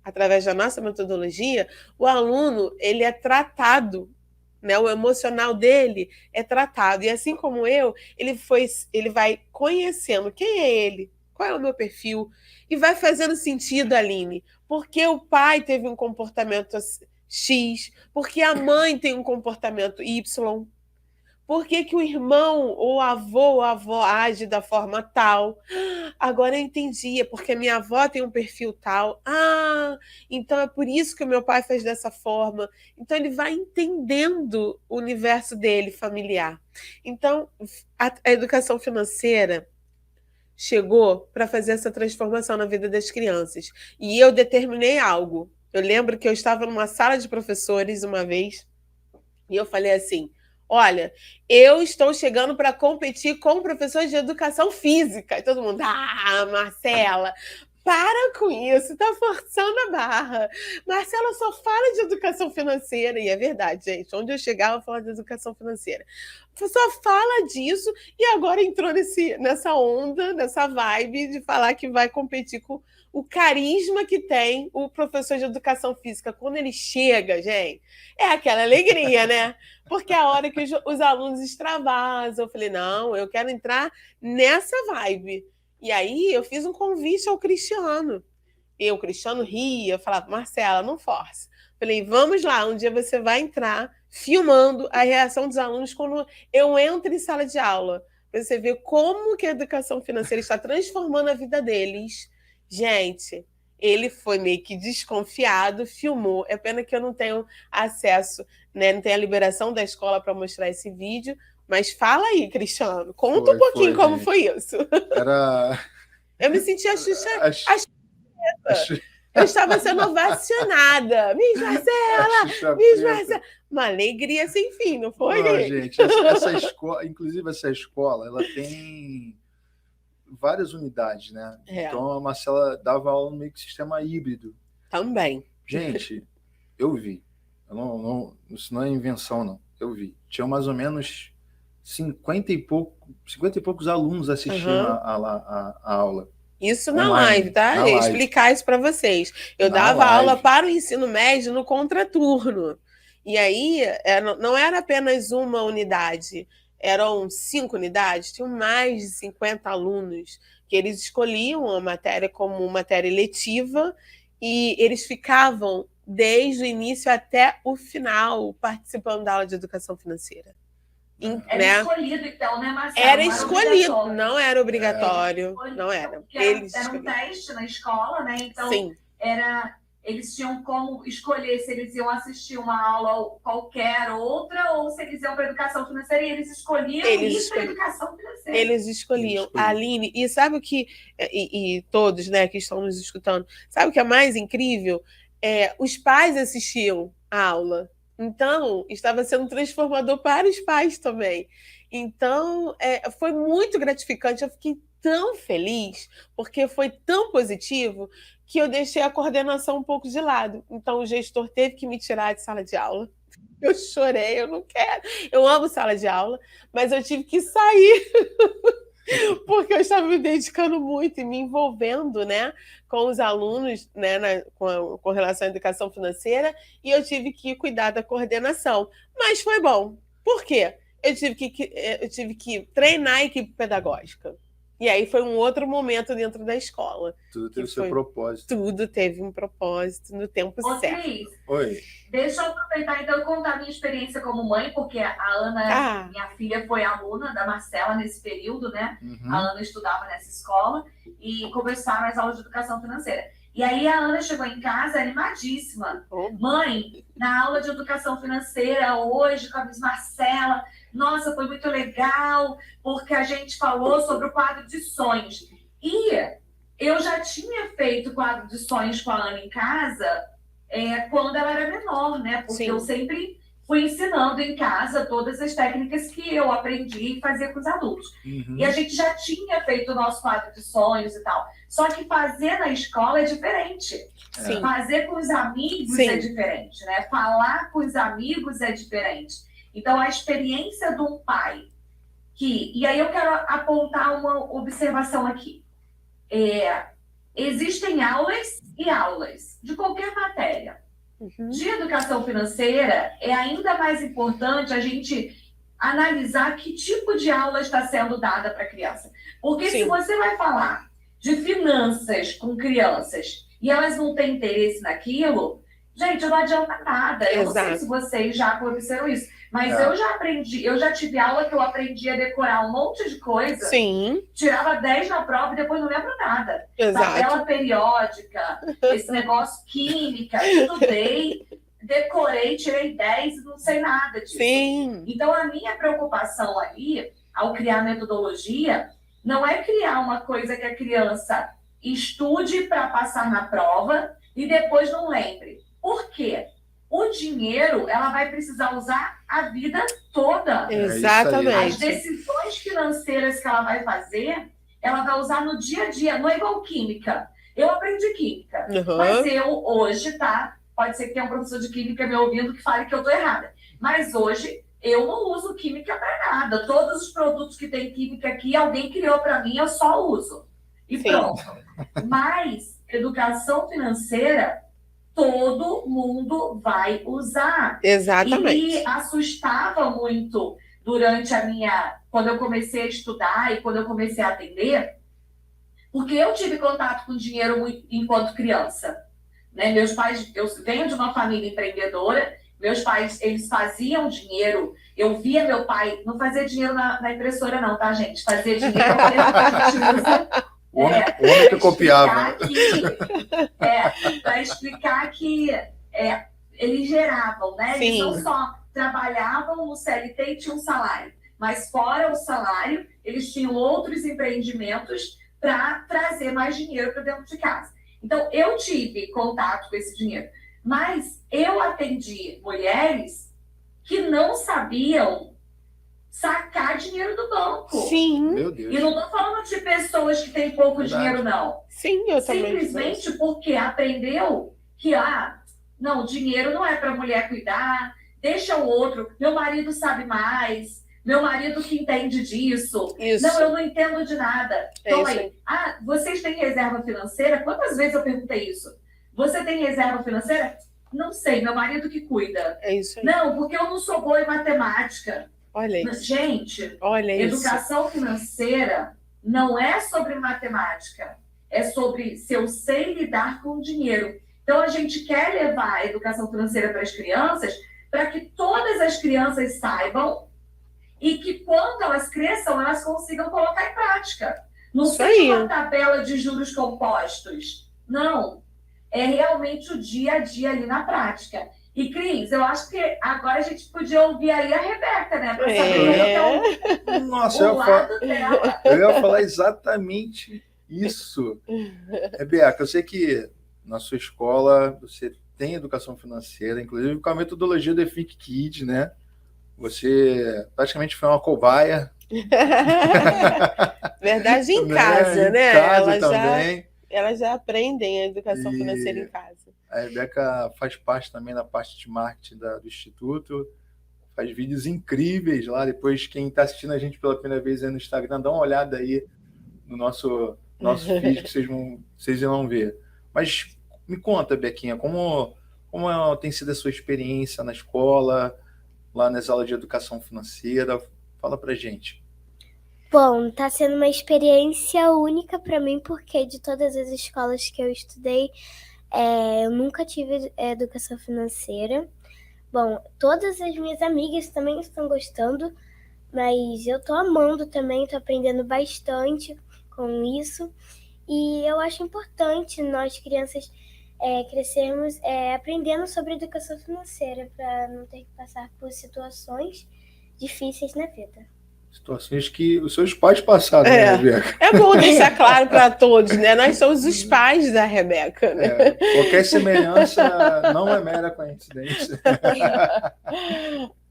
através da nossa metodologia, o aluno ele é tratado, né? O emocional dele é tratado. E assim como ele vai conhecendo quem é ele, qual é o meu perfil, e vai fazendo sentido, Aline, porque o pai teve um comportamento X, porque a mãe tem um comportamento Y, por que o irmão, ou avô, ou a avó age da forma tal? Agora eu entendi, é porque a minha avó tem um perfil tal. Ah, então é por isso que o meu pai fez dessa forma. Então ele vai entendendo o universo dele, familiar. Então, a educação financeira chegou para fazer essa transformação na vida das crianças. E eu determinei algo. Eu lembro que eu estava numa sala de professores uma vez, e eu falei assim: olha, eu estou chegando para competir com professores de educação física. E todo mundo: ah, Marcela, para com isso, está forçando a barra. Marcela só fala de educação financeira. E é verdade, gente. Onde eu chegava, eu falava de educação financeira. Só fala disso e agora entrou nessa onda, nessa vibe de falar que vai competir com o carisma que tem o professor de educação física. Quando ele chega, gente, é aquela alegria, né? Porque é a hora que os alunos extravasam. Eu falei: não, eu quero entrar nessa vibe. E aí eu fiz um convite ao Cristiano. E o Cristiano ria, eu falava: Marcela, não força. Falei: vamos lá, um dia você vai entrar filmando a reação dos alunos quando eu entro em sala de aula, para você ver como que a educação financeira está transformando a vida deles. Gente, ele foi meio que desconfiado, filmou. É pena que eu não tenho acesso, né? Não tenho a liberação da escola para mostrar esse vídeo. Mas fala aí, Cristiano. Conta um pouquinho como foi isso. Eu me senti a Xuxa. Eu estava sendo ovacionada. Miss Marcela! Miss Marcela! Uma alegria sem fim, não foi? Não, gente, essa escola, inclusive essa escola, ela tem várias unidades, né? Então a Marcela dava aula no meio que sistema híbrido. Também. Gente, eu vi. Isso não é invenção, não. Eu vi. Tinha mais ou menos 50 e poucos alunos assistindo a aula. Isso na live, tá? Eu ia explicar isso para vocês. Eu dava aula para o ensino médio no contraturno. E aí, não era apenas uma unidade, eram 5 unidades, tinham mais de 50 alunos, que eles escolhiam a matéria como matéria eletiva e eles ficavam desde o início até o final participando da aula de educação financeira. Era escolhido, então, né, Marcelo? Era escolhido, não era obrigatório. Não era. Era um teste na escola, né? Então, sim, eles tinham como escolher se eles iam assistir uma aula ou qualquer outra, ou se eles iam para a educação financeira, e eles escolhiam ir para a educação financeira. Eles escolhiam. Aline, e sabe o que... E todos, né, que estão nos escutando, sabe o que é mais incrível? Os pais assistiam a aula. Então, estava sendo transformador para os pais também. Então, foi muito gratificante. Eu fiquei tão feliz, porque foi tão positivo, que eu deixei a coordenação um pouco de lado. Então, o gestor teve que me tirar de sala de aula. Eu chorei, eu não quero. Eu amo sala de aula, mas eu tive que sair porque eu estava me dedicando muito e me envolvendo, né, com os alunos, né, com relação à educação financeira, e eu tive que cuidar da coordenação. Mas foi bom. Por quê? Eu tive que treinar a equipe pedagógica. E aí foi um outro momento dentro da escola. Tudo teve seu propósito. Tudo teve um propósito no tempo certo. Cris, Oi. Deixa eu aproveitar então e contar a minha experiência como mãe, porque a Ana, minha filha, foi aluna da Marcela nesse período, né? Uhum. A Ana estudava nessa escola e começaram as aulas de educação financeira. E aí a Ana chegou em casa animadíssima. Mãe, na aula de educação financeira hoje com a Miss Marcela, nossa, foi muito legal, porque a gente falou sobre o quadro de sonhos. E eu já tinha feito quadro de sonhos com a Ana em casa quando ela era menor, né? Porque eu sempre fui ensinando em casa todas as técnicas que eu aprendi e fazia com os adultos. Uhum. E a gente já tinha feito o nosso quadro de sonhos e tal. Só que fazer na escola é diferente. Sim. Fazer com os amigos é diferente, né? Falar com os amigos é diferente. Então, a experiência de um pai e aí eu quero apontar uma observação aqui. Existem aulas e aulas de qualquer matéria. Uhum. De educação financeira, é ainda mais importante a gente analisar que tipo de aula está sendo dada para a criança. Porque se você vai falar de finanças com crianças e elas não têm interesse naquilo, gente, não adianta nada. Eu não sei se vocês já aconteceram isso, mas eu já aprendi, eu já tive aula que eu aprendi a decorar um monte de coisa, tirava 10 na prova e depois não lembro nada. Tabela periódica, esse negócio química, estudei, decorei, tirei 10 e não sei nada disso. Então, a minha preocupação ali, ao criar metodologia, não é criar uma coisa que a criança estude para passar na prova e depois não lembre. Por quê? O dinheiro, ela vai precisar usar a vida toda. Exatamente. As decisões financeiras que ela vai fazer, ela vai usar no dia a dia. Não é igual química. Eu aprendi química. Mas eu, hoje, pode ser que tenha um professor de química me ouvindo que fale que eu estou errada. Mas hoje, eu não uso química para nada. Todos os produtos que tem química aqui, alguém criou para mim, eu só uso. E pronto. Mas, educação financeira, todo mundo vai usar. Exatamente. E assustava muito durante quando eu comecei a estudar e quando eu comecei a atender, porque eu tive contato com dinheiro muito, enquanto criança. Né? Meus pais, eu venho de uma família empreendedora, meus pais, eles faziam dinheiro, eu via meu pai, não fazia dinheiro na impressora não, tá, gente? Fazia dinheiro O homem que copiava. Para explicar que eles geravam, né? Eles não só trabalhavam no CLT e tinham um salário, mas fora o salário, eles tinham outros empreendimentos para trazer mais dinheiro para dentro de casa. Então, eu tive contato com esse dinheiro, mas eu atendi mulheres que não sabiam sacar dinheiro do banco. Meu Deus. E não estou falando de pessoas que têm pouco dinheiro, não. Eu também. Simplesmente porque aprendeu que, não, dinheiro não é para mulher cuidar, deixa o outro, meu marido sabe mais, meu marido que entende disso. Não, eu não entendo de nada. Então aí, vocês têm reserva financeira? Quantas vezes eu perguntei isso? Você tem reserva financeira? Não sei, meu marido que cuida. É isso aí. Não, porque eu não sou boa em matemática. Olha isso. Gente, olha educação financeira não é sobre matemática, é sobre se eu sei lidar com o dinheiro. Então, a gente quer levar a educação financeira para as crianças, para que todas as crianças saibam e que, quando elas cresçam, elas consigam colocar em prática. Não seja uma tabela de juros compostos. Não. É realmente o dia a dia ali na prática. E, Cris, eu acho que agora a gente podia ouvir aí a Rebeca, né? Para saber Nossa, lado dela. Eu ia falar exatamente isso. Rebeca, eu sei que na sua escola você tem educação financeira, inclusive com a metodologia do Effic Kids, né? Você praticamente foi uma cobaia. Verdade, em casa, né? Em casa também. Elas já aprendem a educação financeira em casa. A Rebeca faz parte também da parte de marketing do Instituto, faz vídeos incríveis lá. Depois, quem está assistindo a gente pela primeira vez aí no Instagram, dá uma olhada aí no nosso feed que vocês vão ver. Mas me conta, Bequinha, como tem sido a sua experiência na escola, lá nas aulas de educação financeira? Fala pra gente. Bom, tá sendo uma experiência única para mim, porque de todas as escolas que eu estudei, eu nunca tive educação financeira. Bom, todas as minhas amigas também estão gostando, mas eu tô amando também, tô aprendendo bastante com isso. E eu acho importante nós, crianças, crescermos aprendendo sobre educação financeira, para não ter que passar por situações difíceis na vida. Situações que os seus pais passaram, né, Rebeca? É bom deixar claro para todos, né? Nós somos os pais da Rebeca, né? Qualquer semelhança não é mera coincidência.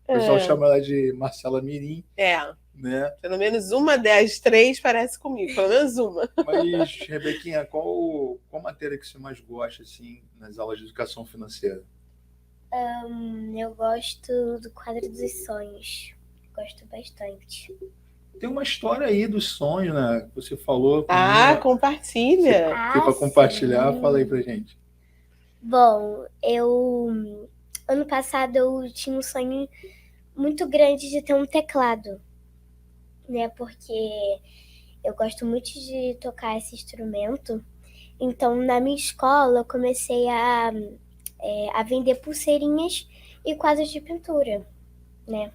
O pessoal chama ela de Marcela Mirim. Né? Pelo menos uma das três parece comigo, pelo menos uma. Mas, Rebequinha, qual matéria que você mais gosta, assim, nas aulas de educação financeira? Eu gosto do quadro dos sonhos. Gosto bastante. Tem uma história aí dos sonhos, né? Que você falou. Compartilha. Para compartilhar, fala aí pra gente. Bom, ano passado eu tinha um sonho muito grande de ter um teclado, né? Porque eu gosto muito de tocar esse instrumento. Então, na minha escola, eu comecei a vender pulseirinhas e quadros de pintura, né?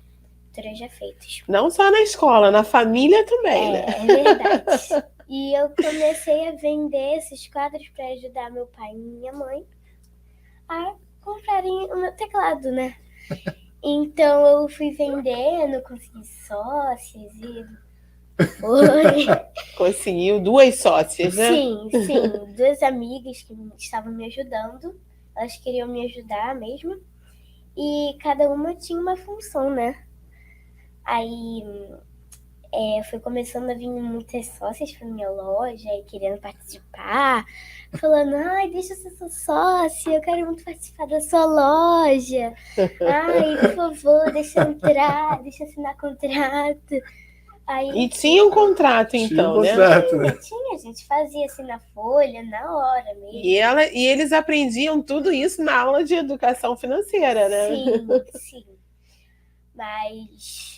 Já feitos. Não só na escola, na família também, né? É verdade. E eu comecei a vender esses quadros para ajudar meu pai e minha mãe a comprarem o meu teclado, né? Então eu fui vendendo, consegui sócios e foi. Conseguiu 2 sócias, né? Sim, 2 amigas que estavam me ajudando. Elas queriam me ajudar mesmo. E cada uma tinha uma função, né? Aí foi começando a vir muitas sócias para minha loja e querendo participar, falando, deixa eu ser sua sócia, eu quero muito participar da sua loja. Por favor, deixa eu entrar, deixa eu assinar contrato. E tinha um contrato, então, tinha contrato, né? Tinha, a gente fazia assim na folha, na hora mesmo. E eles aprendiam tudo isso na aula de educação financeira, né? Sim. Mas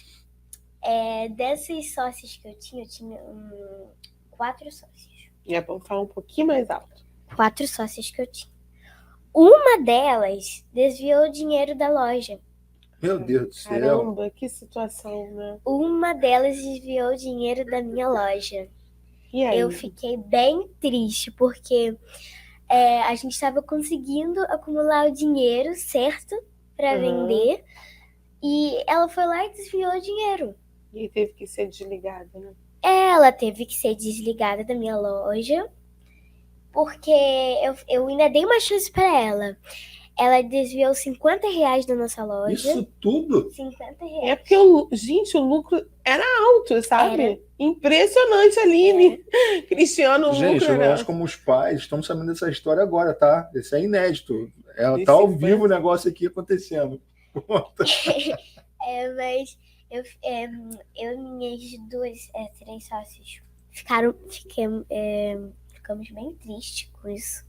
desses sócios que eu tinha 4 sócios. Vamos falar um pouquinho mais alto. 4 sócios que eu tinha. Uma delas desviou o dinheiro da loja. Meu Deus do céu. Caramba, que situação, né? Uma delas desviou o dinheiro da minha loja. E aí? Eu fiquei bem triste, porque a gente estava conseguindo acumular o dinheiro certo para vender. E ela foi lá e desviou o dinheiro. E teve que ser desligada, né? Ela teve que ser desligada da minha loja, porque eu ainda dei uma chance para ela. Ela desviou R$50 da nossa loja. Isso tudo? R$50. Porque, gente, o lucro era alto, sabe? Era. Impressionante, Aline. Cristiano, o gente, lucro nós como os pais estamos sabendo dessa história agora, tá? Isso é inédito. Tá ao vivo o negócio aqui acontecendo. Mas eu e minhas 3 sócios ficamos bem tristes com isso.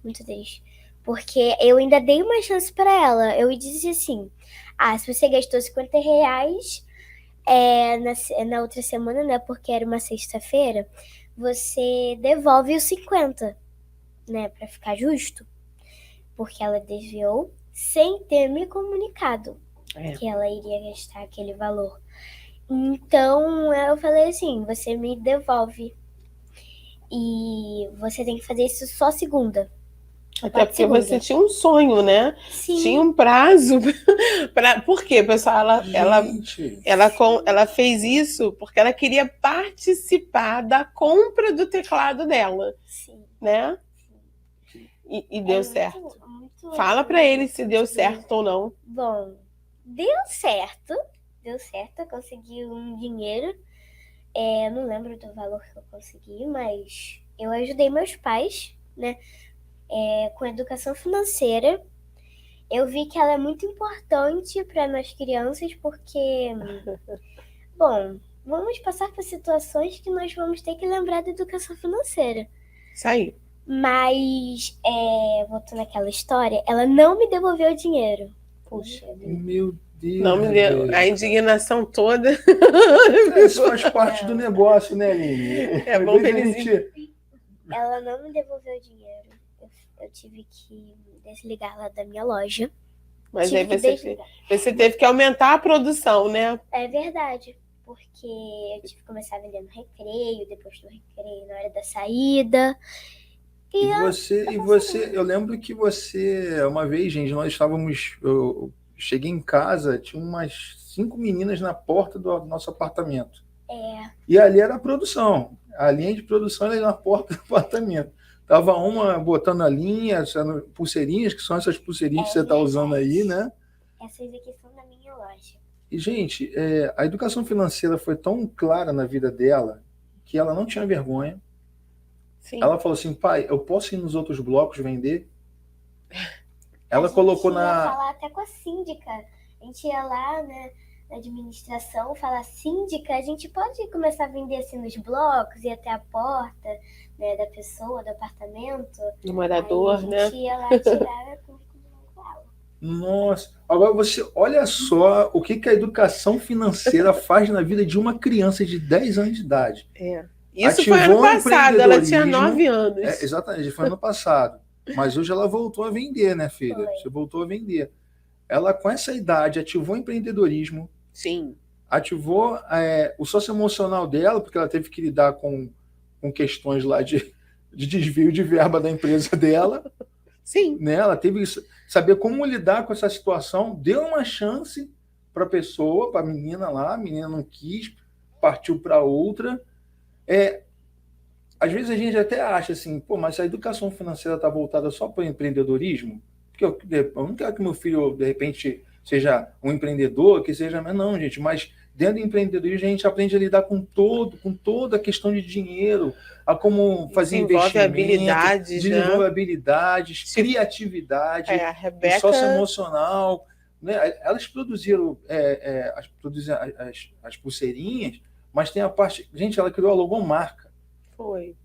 Muito tristes. Porque eu ainda dei uma chance para ela. Eu disse assim, se você gastou R$50 na outra semana, né? Porque era uma sexta-feira, você devolve os 50, né? Para ficar justo. Porque ela desviou sem ter me comunicado que ela iria gastar aquele valor. Então, eu falei assim, você me devolve. E você tem que fazer isso só segunda. Até porque você tinha um sonho, né? Sim. Tinha um prazo. Por quê, pessoal? Ela fez isso porque ela queria participar da compra do teclado dela. Sim. Né? E deu certo. Muito Fala para ele se deu certo ou não. Bom, deu certo, eu consegui um dinheiro, não lembro do valor que eu consegui, mas eu ajudei meus pais, né, com educação financeira. Eu vi que ela é muito importante para nós crianças, porque, bom, vamos passar por situações que nós vamos ter que lembrar da educação financeira. Isso aí. Mas, voltando àquela história, ela não me devolveu o dinheiro. Puxa. Meu Deus. Não me deu a indignação toda. Isso faz parte do negócio, né, Aline? É bom que eles... Ela não me devolveu o dinheiro. Eu tive que desligar lá da minha loja. Mas aí você teve que aumentar a produção, né? É verdade. Porque eu tive que começar a vender no recreio, depois do recreio, na hora da saída. E você, eu lembro que você, uma vez, gente, nós estávamos, eu cheguei em casa, tinha umas 5 meninas na porta do nosso apartamento. E ali era a produção, a linha de produção era na porta do apartamento. Tava uma botando a linha, pulseirinhas, que são essas pulseirinhas que você está usando aí, né? Essas aqui são da minha loja. E, gente, a educação financeira foi tão clara na vida dela que ela não tinha vergonha. Sim. Ela falou assim, pai, eu posso ir nos outros blocos vender? Ela colocou na... A gente ia falar até com a síndica. A gente ia lá, né, na administração, falar, síndica, a gente pode começar a vender assim nos blocos, ir até a porta, né, da pessoa, do apartamento. Do morador, né? A gente ia lá tirar com ela. Nossa, agora você olha só o que a educação financeira faz na vida de uma criança de 10 anos de idade. Isso Ativou foi ano passado, ela tinha 9 anos. Exatamente, foi ano passado. Mas hoje ela voltou a vender, né, filha? Foi. Você voltou a vender. Ela, com essa idade, ativou o empreendedorismo. Sim. Ativou o socioemocional dela, porque ela teve que lidar com questões lá de desvio de verba da empresa dela. Sim. Né? Ela teve que saber como lidar com essa situação, deu uma chance para a pessoa, para a menina lá, a menina não quis, partiu para outra. Às vezes a gente até acha assim, pô, mas a educação financeira está voltada só para o empreendedorismo? Porque eu não quero que meu filho, de repente, seja um empreendedor, que seja... Não, gente, mas dentro do empreendedorismo a gente aprende a lidar com toda a questão de dinheiro, a como fazer investimento, desenvolve habilidades, criatividade, Rebeca... socioemocional. Né? Elas produziram as pulseirinhas, mas tem a parte... Gente, ela criou a logomarca. Foi.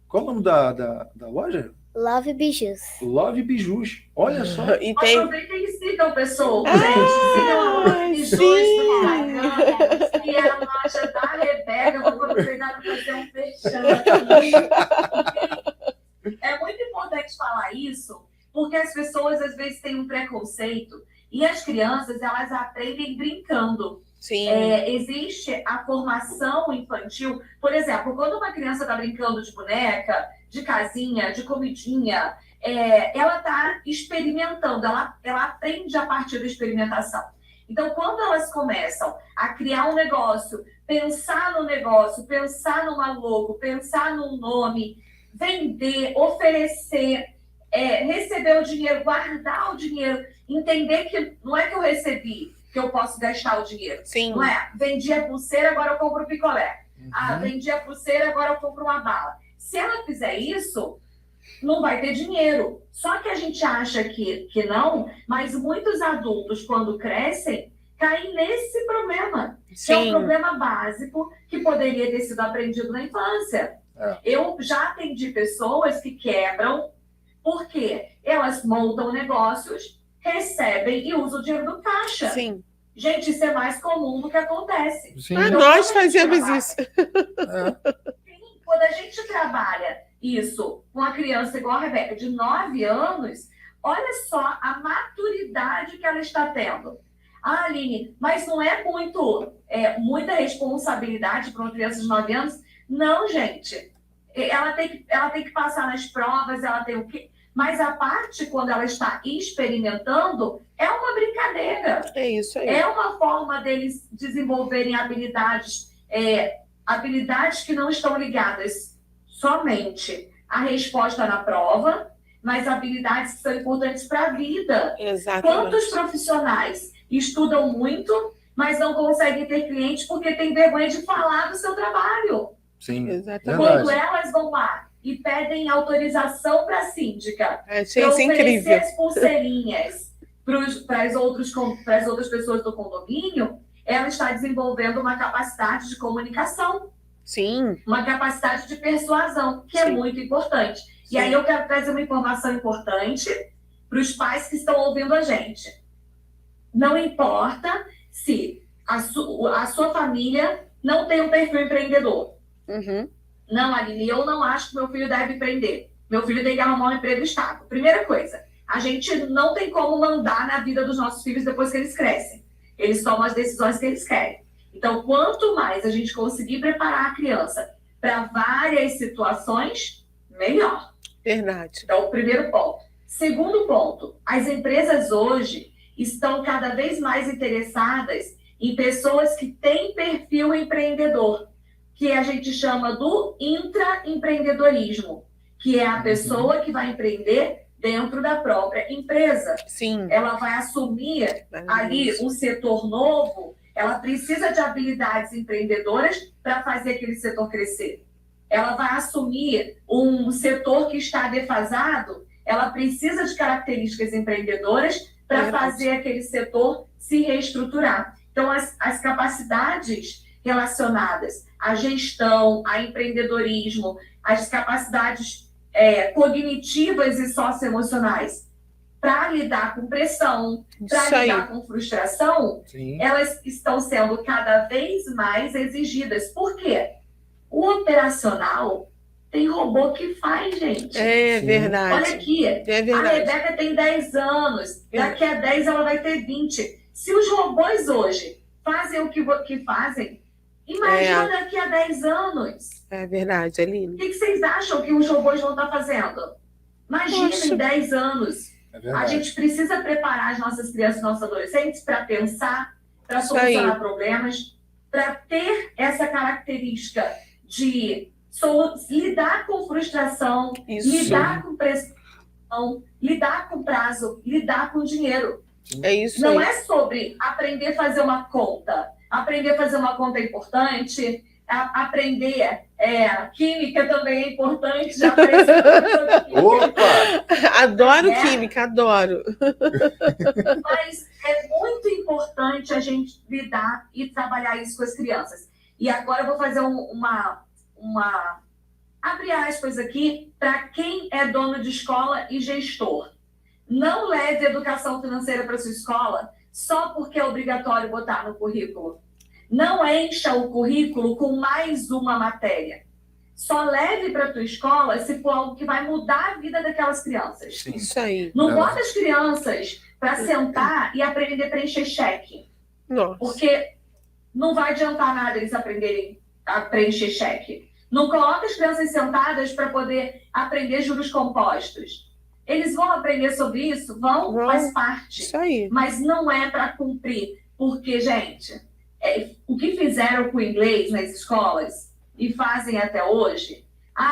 Qual é o nome da loja? Love Bijus. Love Bijus. Olha só. E tem... Aproveitem e sigam, pessoal. Gente, sigam a Love Bijus no Instagram. E a loja da Rebeca. Eu vou aproveitar para fazer um fechão aqui. É muito importante falar isso, porque as pessoas às vezes têm um preconceito e as crianças, elas aprendem brincando. Sim. Existe a formação infantil. Por exemplo, quando uma criança está brincando de boneca, de casinha, de comidinha, ela está experimentando, ela aprende a partir da experimentação. Então, quando elas começam a criar um negócio, pensar no negócio, pensar numa logo, pensar num nome, vender, oferecer, receber o dinheiro, guardar o dinheiro, entender que não é que eu recebi, que eu posso gastar o dinheiro. Sim. Não é? Vendi a pulseira, agora eu compro picolé. Vendi a pulseira, agora eu compro uma bala. Se ela fizer isso, não vai ter dinheiro. Só que a gente acha que não, mas muitos adultos, quando crescem, caem nesse problema. Sim. Que é um problema básico que poderia ter sido aprendido na infância. Eu já atendi pessoas que quebram porque elas montam negócios, recebem e usam o dinheiro do caixa. Sim. Gente, isso é mais comum do que acontece. Sim. Então, nós fazemos isso. Sim, quando a gente trabalha isso com uma criança igual a Rebeca, de 9 anos, olha só a maturidade que ela está tendo. Aline, mas não é muita responsabilidade para uma criança de 9 anos? Não, gente. Ela tem que passar nas provas, ela tem o quê? Mas a parte, quando ela está experimentando, é uma brincadeira. É isso aí. É uma forma deles desenvolverem habilidades que não estão ligadas somente à resposta na prova, mas habilidades que são importantes para a vida. Exatamente. Quantos profissionais estudam muito, mas não conseguem ter clientes porque tem vergonha de falar do seu trabalho? Sim, Exatamente. Quando elas vão lá e pedem autorização para a síndica Achei para isso oferecer incrível. as pulseirinhas para as outras pessoas do condomínio, ela está desenvolvendo uma capacidade de comunicação, Sim. uma capacidade de persuasão, que é Sim. muito importante. Sim. E aí eu quero trazer uma informação importante para os pais que estão ouvindo a gente. Não importa se a sua família não tem um perfil empreendedor. Uhum. Não, Aline, eu não acho que meu filho deve empreender. Meu filho tem que arrumar um emprego estável. Primeira coisa, a gente não tem como mandar na vida dos nossos filhos depois que eles crescem. Eles tomam as decisões que eles querem. Então, quanto mais a gente conseguir preparar a criança para várias situações, melhor. Verdade. Então, primeiro ponto. Segundo ponto, as empresas hoje estão cada vez mais interessadas em pessoas que têm perfil empreendedor, que a gente chama do intraempreendedorismo, que é a pessoa que vai empreender dentro da própria empresa. Sim. Ela vai assumir ali um setor novo, ela precisa de habilidades empreendedoras para fazer aquele setor crescer. Ela vai assumir um setor que está defasado, ela precisa de características empreendedoras para fazer aquele setor se reestruturar. Então, as capacidades relacionadas à gestão, ao empreendedorismo, as capacidades cognitivas e socioemocionais para lidar com pressão, para lidar com frustração, elas estão sendo cada vez mais exigidas. Por quê? O operacional tem robô que faz, gente. É verdade. Olha aqui, a Rebeca tem 10 anos, daqui a 10 ela vai ter 20. Se os robôs hoje fazem o que fazem, imagina daqui a 10 anos. É verdade, Aline. O que vocês acham que os robôs vão estar fazendo? Imagina em 10 anos. A gente precisa preparar as nossas crianças e nossos adolescentes para pensar, para solucionar problemas, para ter essa característica de lidar com frustração, lidar com pressão, lidar com prazo, lidar com dinheiro. É isso. Não é sobre aprender a fazer uma conta. Aprender a fazer uma conta é importante. Aprender química também é importante. Já Opa! Adoro química, adoro. Mas é muito importante a gente lidar e trabalhar isso com as crianças. E agora eu vou fazer abre aspas aqui para quem é dono de escola e gestor. Não leve educação financeira para sua escola só porque é obrigatório botar no currículo. Não encha o currículo com mais uma matéria. Só leve para a tua escola se for algo que vai mudar a vida daquelas crianças. Sim. Isso aí. Não bota as crianças para sentar e aprender a preencher cheque. Nossa. Porque não vai adiantar nada eles aprenderem a preencher cheque. Não coloca as crianças sentadas para poder aprender juros compostos. Eles vão aprender sobre isso? Vão, faz parte. Isso aí. Mas não é para cumprir. Porque, gente, o que fizeram com o inglês nas escolas e fazem até hoje,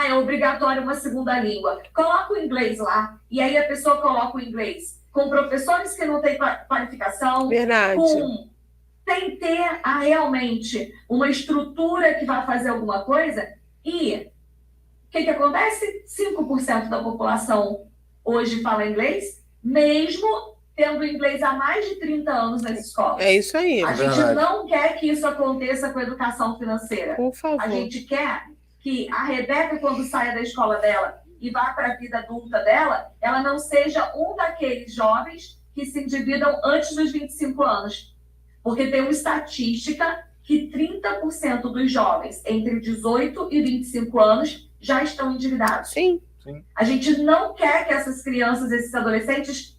é obrigatório uma segunda língua. Coloca o inglês lá, e aí a pessoa coloca o inglês com professores que não têm qualificação, sem ter realmente uma estrutura que vai fazer alguma coisa. E o que acontece? 5% da população hoje fala inglês, mesmo tendo inglês há mais de 30 anos nas escolas. É isso aí. A gente não quer que isso aconteça com a educação financeira. Por favor. A gente quer que a Rebeca, quando saia da escola dela e vá para a vida adulta dela, ela não seja um daqueles jovens que se endividam antes dos 25 anos. Porque tem uma estatística que 30% dos jovens entre 18 e 25 anos já estão endividados. Sim. A gente não quer que essas crianças, esses adolescentes,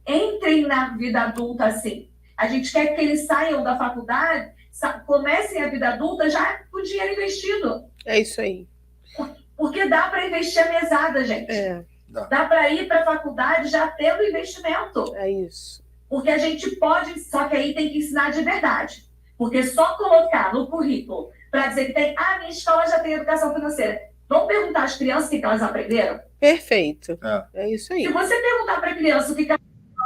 entrem na vida adulta assim. A gente quer que eles saiam da faculdade, comecem a vida adulta já com dinheiro investido. É isso aí. Porque dá para investir a mesada, gente. Dá para ir para a faculdade já tendo investimento. É isso. Porque a gente pode, só que aí tem que ensinar de verdade. Porque só colocar no currículo para dizer que minha escola já tem educação financeira. Vamos perguntar às crianças o que elas aprenderam? Perfeito. É isso aí. Se você perguntar para a criança o que ela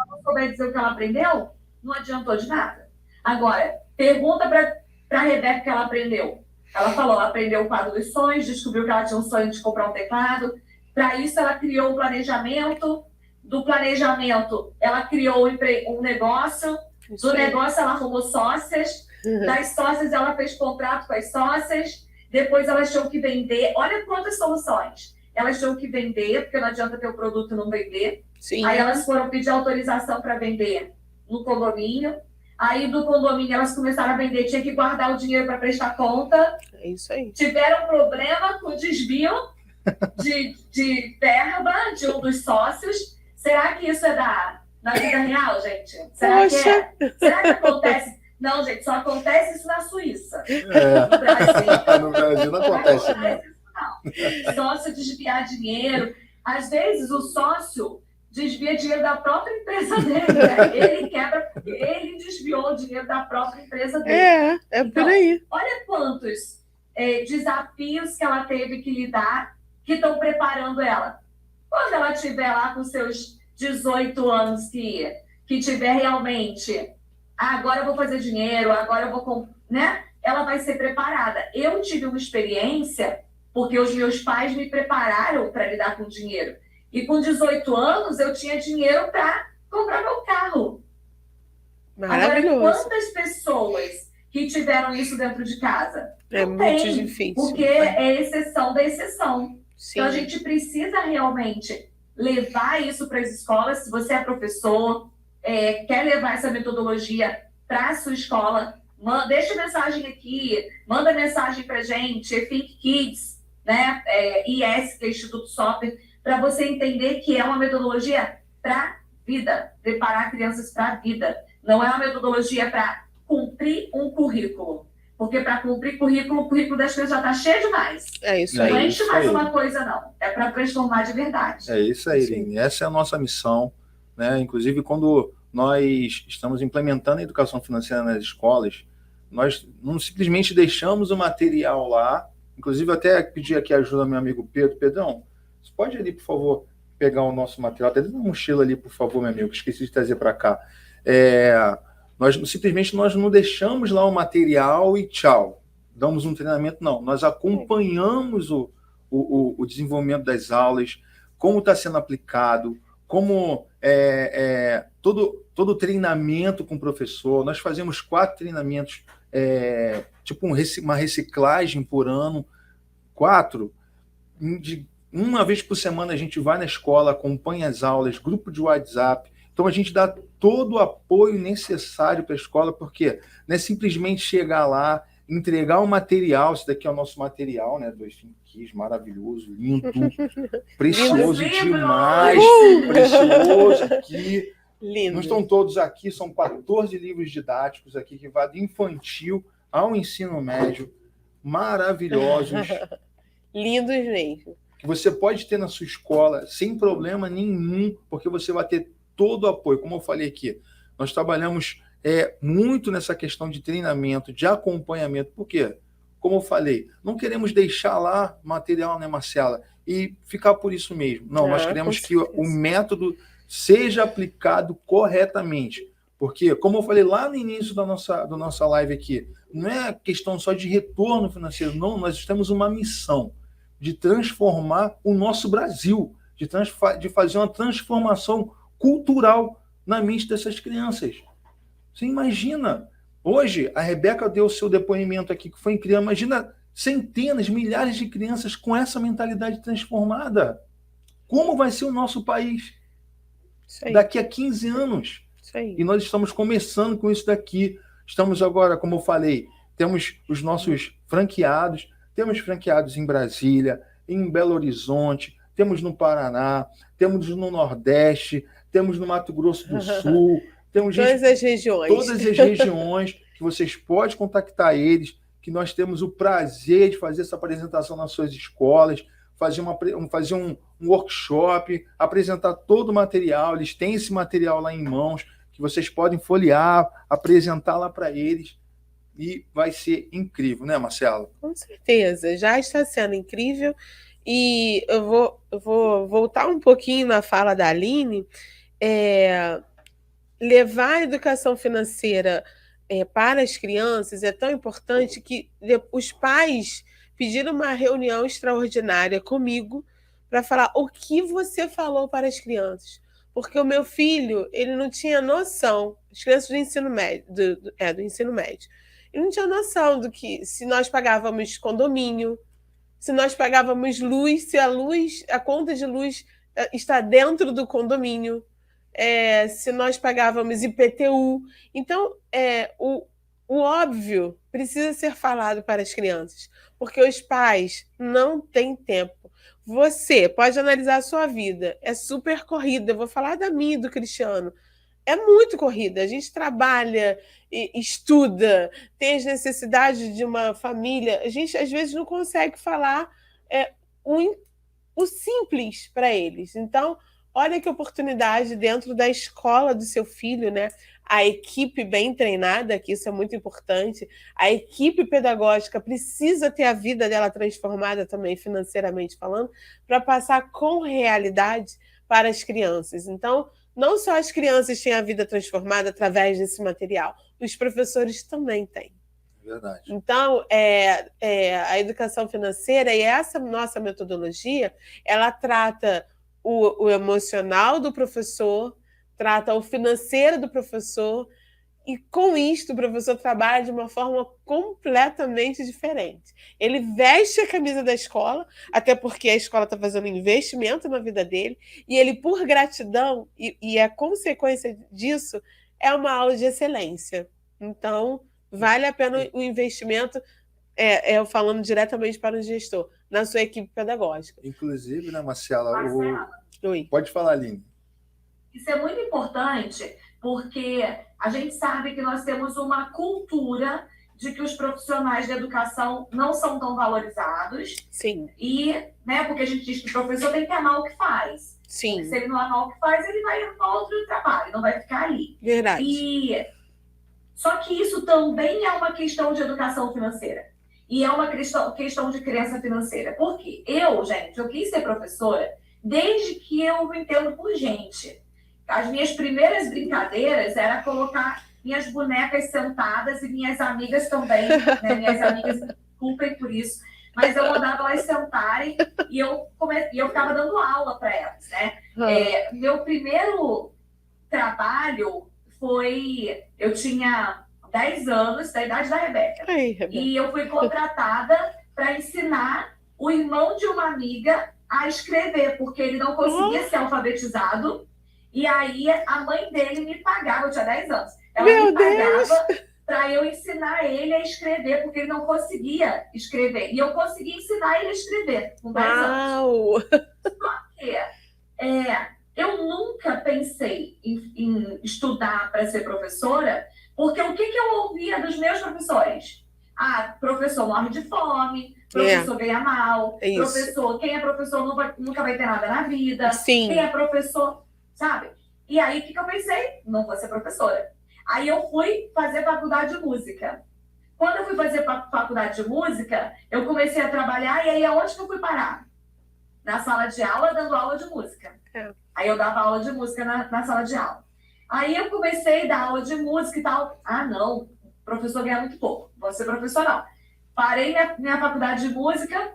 não souber dizer o que ela aprendeu, não adiantou de nada. Agora, pergunta para a Rebeca o que ela aprendeu. Ela falou, ela aprendeu o quadro dos sonhos, descobriu que ela tinha um sonho de comprar um teclado. Para isso, ela criou um planejamento. Do planejamento, ela criou um negócio. Do negócio, ela arrumou sócias. Das sócias, ela fez contrato com as sócias. Depois, elas tinham que vender. Olha quantas soluções. Elas tinham que vender, porque não adianta ter o produto e não vender. Sim. Aí, elas foram pedir autorização para vender no condomínio. Aí, do condomínio, elas começaram a vender. Tinha que guardar o dinheiro para prestar conta. É isso aí. Tiveram problema com o desvio de verba de um dos sócios. Será que isso é na vida real, gente? Será que é? Será que acontece? Não, gente, só acontece isso na Suíça. No Brasil, no Brasil não acontece isso, não. Sócio desviar dinheiro. Às vezes, o sócio desvia dinheiro da própria empresa dele. Né? Ele quebra porque ele desviou o dinheiro da própria empresa dele. É por aí. Olha quantos desafios que ela teve que lidar que estão preparando ela. Quando ela estiver lá com seus 18 anos, que tiver realmente, agora eu vou fazer dinheiro, agora eu vou, né? Ela vai ser preparada. Eu tive uma experiência, porque os meus pais me prepararam para lidar com dinheiro. E com 18 anos, eu tinha dinheiro para comprar meu carro. Maravilhoso. Agora, quantas pessoas que tiveram isso dentro de casa? É Não muito tem, difícil. Porque é exceção da exceção. Sim. Então, a gente precisa realmente levar isso para as escolas. Se você é professor, quer levar essa metodologia para a sua escola, deixa mensagem aqui, manda mensagem para a gente, Think Kids, né? IS, que é Instituto Soper, para você entender que é uma metodologia para vida, preparar crianças para a vida. Não é uma metodologia para cumprir um currículo. Porque para cumprir currículo, o currículo das crianças já está cheio demais. É isso Não aí. enche mais uma coisa, não. É para transformar de verdade. É isso aí, Irene. Essa é a nossa missão, né? Inclusive, quando nós estamos implementando a educação financeira nas escolas, nós não simplesmente deixamos o material lá. Inclusive, eu até pedi aqui ajuda ao meu amigo Pedro. Pedrão, você pode ali, por favor, pegar o nosso material? Até dentro da mochila ali, por favor, meu amigo. Esqueci de trazer para cá. Nós não deixamos lá o material e tchau, damos um treinamento, não. Nós acompanhamos o desenvolvimento das aulas, como está sendo aplicado, como todo o treinamento com o professor. Nós fazemos 4 treinamentos, tipo uma reciclagem por ano, 4. Uma vez por semana a gente vai na escola, acompanha as aulas, grupo de WhatsApp. Então, a gente dá todo o apoio necessário para a escola, porque não é simplesmente chegar lá, entregar o material. Esse daqui é o nosso material, né? 2 Think Kids, maravilhoso, lindo, precioso demais, precioso aqui. Lindo. Não estão todos aqui, são 14 livros didáticos aqui, que vai do infantil ao ensino médio, maravilhosos. Lindos mesmo. Que você pode ter na sua escola, sem problema nenhum, porque você vai ter todo o apoio. Como eu falei aqui, nós trabalhamos muito nessa questão de treinamento, de acompanhamento. Por quê? Como eu falei, não queremos deixar lá material, né, Marcela, e ficar por isso mesmo. Não, nós queremos que o método seja aplicado corretamente. Porque, como eu falei lá no início da nossa live aqui, não é questão só de retorno financeiro, não, nós temos uma missão de transformar o nosso Brasil, de fazer uma transformação cultural na mente dessas crianças. Você imagina, hoje a Rebeca deu o seu depoimento aqui, que foi incrível, imagina centenas, milhares de crianças com essa mentalidade transformada. Como vai ser o nosso país daqui a 15 anos? E nós estamos começando com isso daqui. Estamos agora, como eu falei, temos os nossos franqueados, temos franqueados em Brasília, em Belo Horizonte, temos no Paraná, temos no Nordeste, temos no Mato Grosso do Sul, temos todas as regiões. Todas as regiões que vocês podem contactar eles, que nós temos o prazer de fazer essa apresentação nas suas escolas, fazer um workshop, apresentar todo o material. Eles têm esse material lá em mãos, que vocês podem folhear, apresentar lá para eles, e vai ser incrível, né, Marcela? Com certeza, já está sendo incrível. E eu vou voltar um pouquinho na fala da Aline. Levar a educação financeira para as crianças é tão importante que os pais pediram uma reunião extraordinária comigo para falar o que você falou para as crianças. Porque o meu filho, ele não tinha noção, as crianças do ensino médio, do ensino médio, ele não tinha noção do que se nós pagávamos condomínio, se nós pagávamos luz, se a conta de luz está dentro do condomínio, se nós pagávamos IPTU. Então, o óbvio precisa ser falado para as crianças, porque os pais não têm tempo. Você pode analisar a sua vida, é super corrida. Eu vou falar da minha e do Cristiano. É muito corrida. A gente trabalha, estuda, tem as necessidades de uma família. A gente, às vezes, não consegue falar o simples para eles. Então, olha que oportunidade dentro da escola do seu filho, né? A equipe bem treinada, que isso é muito importante. A equipe pedagógica precisa ter a vida dela transformada também, financeiramente falando, para passar com realidade para as crianças. Então, não só as crianças têm a vida transformada através desse material, os professores também têm. Verdade. Então, a educação financeira e essa nossa metodologia, ela trata o emocional do professor, trata o financeiro do professor, e com isto o professor trabalha de uma forma completamente diferente. Ele veste a camisa da escola, até porque a escola está fazendo investimento na vida dele, e ele, por gratidão, e a consequência disso é uma aula de excelência. Então, vale a pena o investimento, eu falando diretamente para o gestor, na sua equipe pedagógica. Inclusive, né, Marcela? Oi. Pode falar, Aline. Isso é muito importante, porque a gente sabe que nós temos uma cultura de que os profissionais de educação não são tão valorizados. Sim. E, né, porque a gente diz que o professor tem que amar o que faz. Sim. Se ele não amar o que faz, ele vai para outro trabalho, não vai ficar ali. Verdade. Só que isso também é uma questão de educação financeira. E é uma questão de crença financeira. Por quê? Eu quis ser professora desde que eu me entendo por gente. As minhas primeiras brincadeiras era colocar minhas bonecas sentadas e minhas amigas também, né? Minhas amigas me culpem por isso, mas eu mandava elas sentarem e eu ficava dando aula para elas, né? Meu primeiro trabalho eu tinha 10 anos, da idade da Rebeca. E eu fui contratada para ensinar o irmão de uma amiga a escrever, porque ele não conseguia ser alfabetizado. E aí a mãe dele me pagava, eu tinha 10 anos. Ela me pagava para eu ensinar ele a escrever, porque ele não conseguia escrever. E eu consegui ensinar ele a escrever com 10 anos. Só que eu nunca pensei em estudar para ser professora, porque o que eu ouvia dos meus professores? Professor morre de fome, professor ganha mal, professor, quem é professor nunca vai ter nada na vida. Sim. Quem é professor, sabe? E aí, o que eu pensei? Não vou ser professora. Aí eu fui fazer faculdade de música. Quando eu fui fazer faculdade de música, eu comecei a trabalhar, e aí aonde que eu fui parar? Na sala de aula, dando aula de música. Aí eu dava aula de música na sala de aula. Aí eu comecei a dar aula de música e tal. Não, o professor ganha muito pouco, vou ser profissional. Parei minha faculdade de música,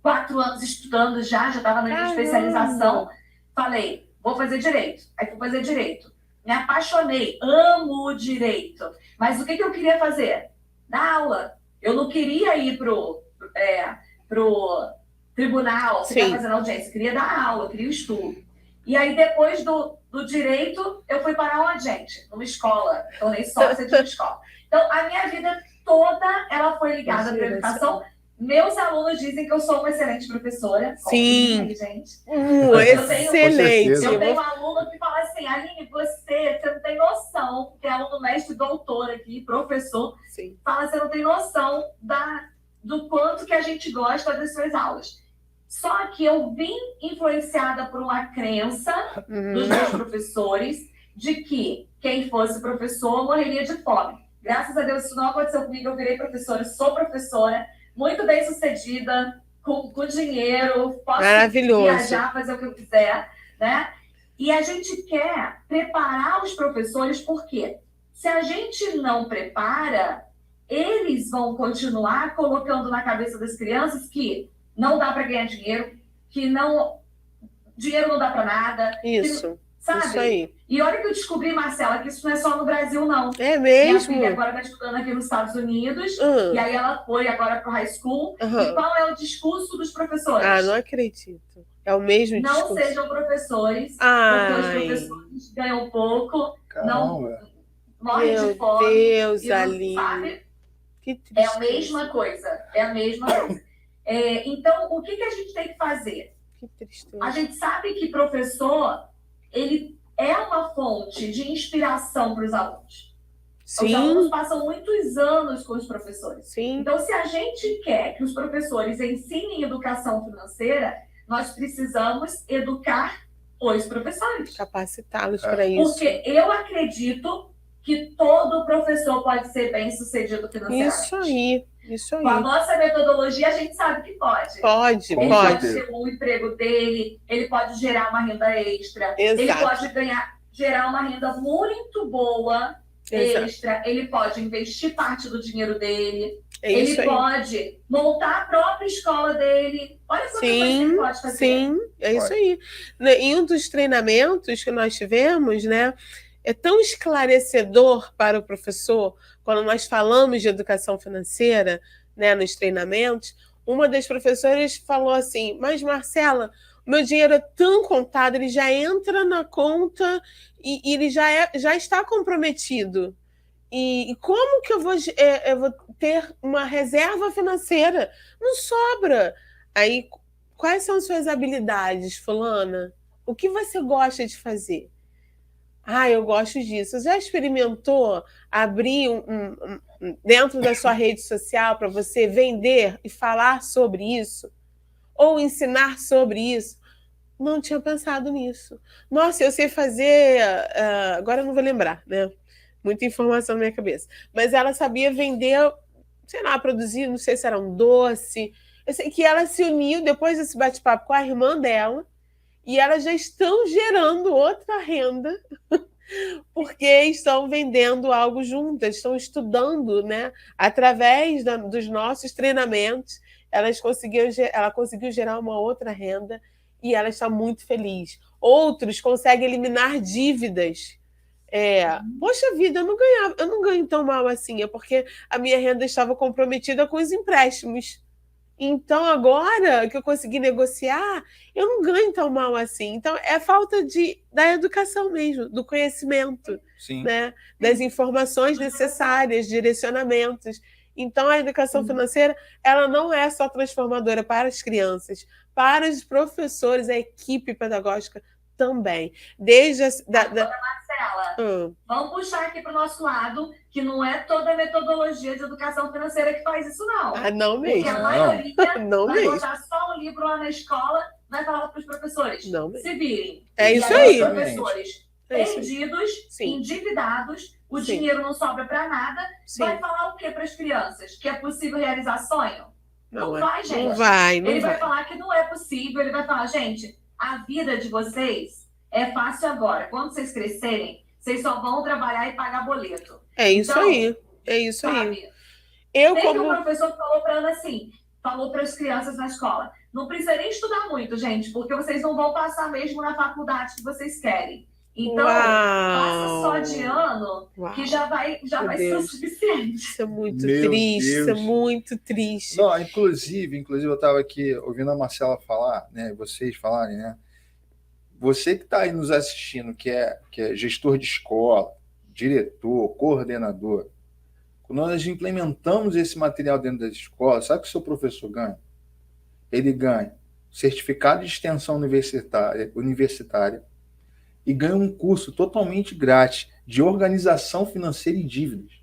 4 anos estudando já estava na minha especialização. Falei, vou fazer direito. Aí fui fazer direito. Me apaixonei, amo direito. Mas o que eu queria fazer? Dar aula. Eu não queria ir pro tribunal, ficar fazendo audiência. Eu queria dar aula, eu queria o estudo. E aí, depois do direito, eu fui para onde, gente? Numa escola. Tornei sócia de uma escola. Então, a minha vida toda, ela foi ligada para a educação. Meus alunos dizem que eu sou uma excelente professora. Sim. Aí, gente. Excelente. Eu tenho um aluno que fala assim, Aline, você não tem noção, que é aluno mestre doutor aqui, professor, fala, você não tem noção do quanto que a gente gosta das suas aulas. Só que eu vim influenciada por uma crença dos meus professores de que quem fosse professor morreria de fome. Graças a Deus isso não aconteceu comigo, eu virei professora, sou professora, muito bem sucedida, com dinheiro, posso Maravilhoso. viajar, fazer o que eu quiser, né? E a gente quer preparar os professores, porque se a gente não prepara, eles vão continuar colocando na cabeça das crianças que não dá para ganhar dinheiro, que dinheiro não dá para nada. Isso. Sabe? Isso aí. E olha que eu descobri, Marcela, que isso não é só no Brasil, não. É Minha mesmo? filha agora está estudando aqui nos Estados Unidos, e aí ela foi agora para o high school. E qual é o discurso dos professores? Não acredito. É o mesmo discurso. Não sejam professores, porque os professores ganham pouco, não morrem de fome. Meu Deus, e não, Aline. sabe? Que triste. É a mesma coisa. Então, o que a gente tem que fazer? Que tristeza. A gente sabe que professor, ele é uma fonte de inspiração para os alunos. Sim. Os alunos passam muitos anos com os professores. Sim. Então, se a gente quer que os professores ensinem educação financeira, nós precisamos educar os professores. Capacitá-los para isso. Porque eu acredito que todo professor pode ser bem-sucedido financeiramente. Isso aí. Com a nossa metodologia, a gente sabe que pode. Pode. Ele pode ter o emprego dele, ele pode gerar uma renda extra, Exato. ele pode gerar uma renda muito boa extra, ele pode investir parte do dinheiro dele, ele pode montar a própria escola dele. Olha quanta coisa que ele pode fazer. Sim, é isso aí. Em um dos treinamentos que nós tivemos, né, é tão esclarecedor para o professor, quando nós falamos de educação financeira, né, nos treinamentos, uma das professoras falou assim, mas Marcela, o meu dinheiro é tão contado, ele já entra na conta e ele já está comprometido. E como que eu vou ter uma reserva financeira? Não sobra. Aí, quais são suas habilidades, fulana? O que você gosta de fazer? Eu gosto disso. Já experimentou abrir dentro da sua rede social para você vender e falar sobre isso? Ou ensinar sobre isso? Não tinha pensado nisso. Nossa, eu sei fazer... agora eu não vou lembrar, né? Muita informação na minha cabeça. Mas ela sabia vender, sei lá, produzir, não sei se era um doce. Eu sei que ela se uniu depois desse bate-papo com a irmã dela e elas já estão gerando outra renda porque estão vendendo algo juntas, estão estudando, né? Através dos nossos treinamentos, ela conseguiu gerar uma outra renda e ela está muito feliz. Outros conseguem eliminar dívidas. Poxa vida, eu não ganho tão mal assim, é porque a minha renda estava comprometida com os empréstimos. Então, agora que eu consegui negociar, eu não ganho tão mal assim. Então, é falta da educação mesmo, do conhecimento, né? Das informações necessárias, direcionamentos. Então, a educação financeira, ela não é só transformadora para as crianças, para os professores, a equipe pedagógica também. Desde Marcela, vamos puxar aqui para o nosso lado, que não é toda a metodologia de educação financeira que faz isso, não. Não mesmo. Porque a maioria vai botar só um livro lá na escola, vai falar para os professores, se virem. É isso aí. Os professores perdidos, endividados, o dinheiro não sobra para nada, vai falar o que para as crianças? Que é possível realizar sonho? Não vai, gente. Não vai. Ele vai falar que não é possível, ele vai falar, gente, a vida de vocês é fácil agora. Quando vocês crescerem, vocês só vão trabalhar e pagar boleto. É isso aí. É isso sabe? aí. Teve um professor que falou para Ana assim, falou para as crianças na escola, não precisa nem estudar muito, gente, porque vocês não vão passar mesmo na faculdade que vocês querem. Então, passa só de ano, que já vai ser o suficiente. Isso é muito triste, isso é muito triste. Não, inclusive eu estava aqui ouvindo a Marcela falar, né, vocês falarem, né? Você que está aí nos assistindo, que é gestor de escola, diretor, coordenador, quando nós implementamos esse material dentro das escolas, sabe o que o seu professor ganha? Ele ganha certificado de extensão universitária e ganha um curso totalmente grátis de organização financeira e dívidas.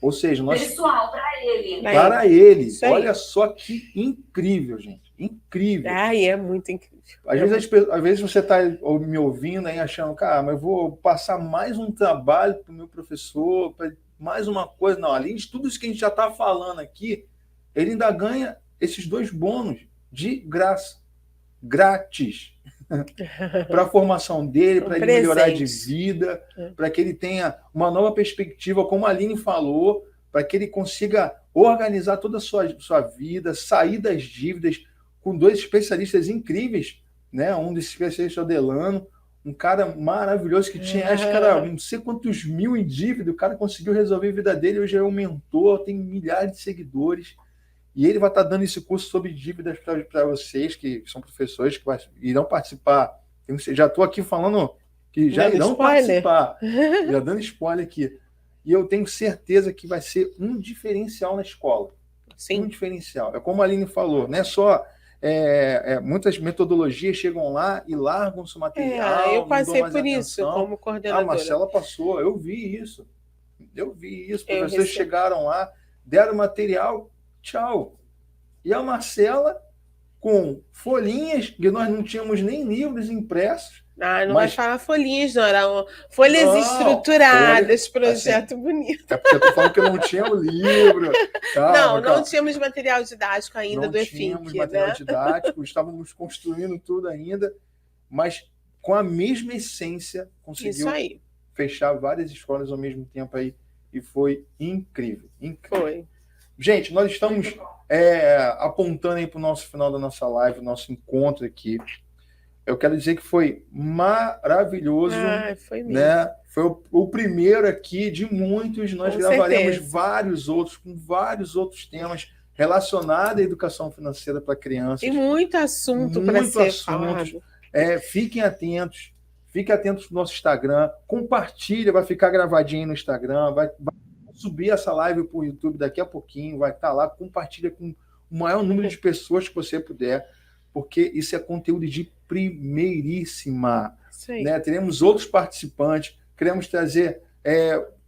Ou seja, pessoal, para ele. Para ele. Olha só que incrível, gente. Incrível. É muito incrível. Às vezes você está me ouvindo aí achando, cara, mas eu vou passar mais um trabalho para o meu professor, mais uma coisa. Não, além de tudo isso que a gente já está falando aqui, ele ainda ganha esses 2 bônus de graça, grátis, para a formação dele, para ele melhorar de vida, para que ele tenha uma nova perspectiva, como a Aline falou, para que ele consiga organizar toda a sua vida, sair das dívidas, com 2 especialistas incríveis, né? Um desses especialistas é o Delano, um cara maravilhoso que tinha, acho que era não sei quantos mil em dívida, o cara conseguiu resolver a vida dele, hoje é um mentor, tem milhares de seguidores, e ele vai estar dando esse curso sobre dívidas para vocês, que são professores que irão participar. Já estou aqui falando que já irão participar, já dando spoiler aqui. E eu tenho certeza que vai ser um diferencial na escola. Sim. Um diferencial. É como a Aline falou, não é só... muitas metodologias chegam lá e largam seu material. Eu passei por isso como coordenadora. A Marcela passou, eu vi isso. Professores chegaram lá, deram material, tchau. E a Marcela, com folhinhas, que nós não tínhamos nem livros impressos. Não vai falar folhinhas, não. Eram folhas estruturadas, projeto assim, bonito. É porque eu tô falando que não tinha o livro. Não tínhamos material didático ainda do EFINC. Não tínhamos material didático, estávamos construindo tudo ainda, mas com a mesma essência conseguiu fechar várias escolas ao mesmo tempo aí, e foi incrível. Foi. Gente, nós estamos apontando aí para o nosso final da nossa live, o nosso encontro aqui. Eu quero dizer que foi maravilhoso. Foi mesmo. Né? Foi o primeiro aqui de muitos. Nós gravaremos vários outros, com vários outros temas relacionados à educação financeira para crianças. Tem muito assunto para ser falado. Fiquem atentos no nosso Instagram. Compartilha, vai ficar gravadinho no Instagram. Vai subir essa live para o YouTube daqui a pouquinho. Vai estar lá. Compartilha com o maior número de pessoas que você puder, porque isso é conteúdo de primeiríssima. Né? Teremos outros participantes, queremos trazer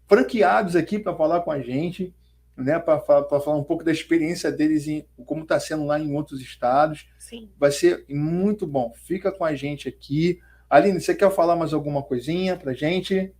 franqueados aqui para falar com a gente, né? Para falar um pouco da experiência deles, como está sendo lá em outros estados. Sim. Vai ser muito bom. Fica com a gente aqui. Aline, você quer falar mais alguma coisinha para a gente?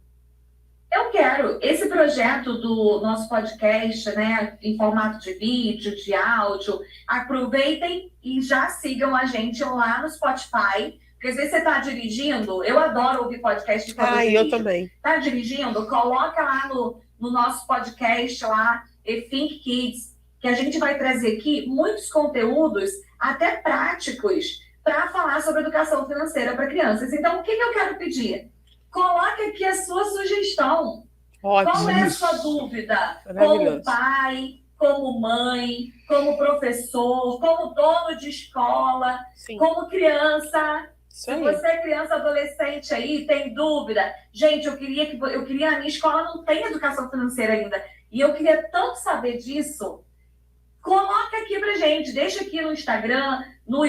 Eu quero. Esse projeto do nosso podcast, né, em formato de vídeo, de áudio, aproveitem e já sigam a gente lá no Spotify. Porque às vezes você está dirigindo, eu adoro ouvir podcast de eu também. Está dirigindo? Coloca lá no nosso podcast lá, EFINC Kids, que a gente vai trazer aqui muitos conteúdos, até práticos, para falar sobre educação financeira para crianças. Então, o que eu quero pedir? Coloque aqui a sua sugestão. Ótimo. Qual é a sua dúvida? Como pai, como mãe, como professor, como dono de escola, como criança. Se você é criança, adolescente aí, tem dúvida. Gente, eu queria a minha escola não tem educação financeira ainda. E eu queria tanto saber disso. Coloca aqui pra gente. Deixa aqui no Instagram.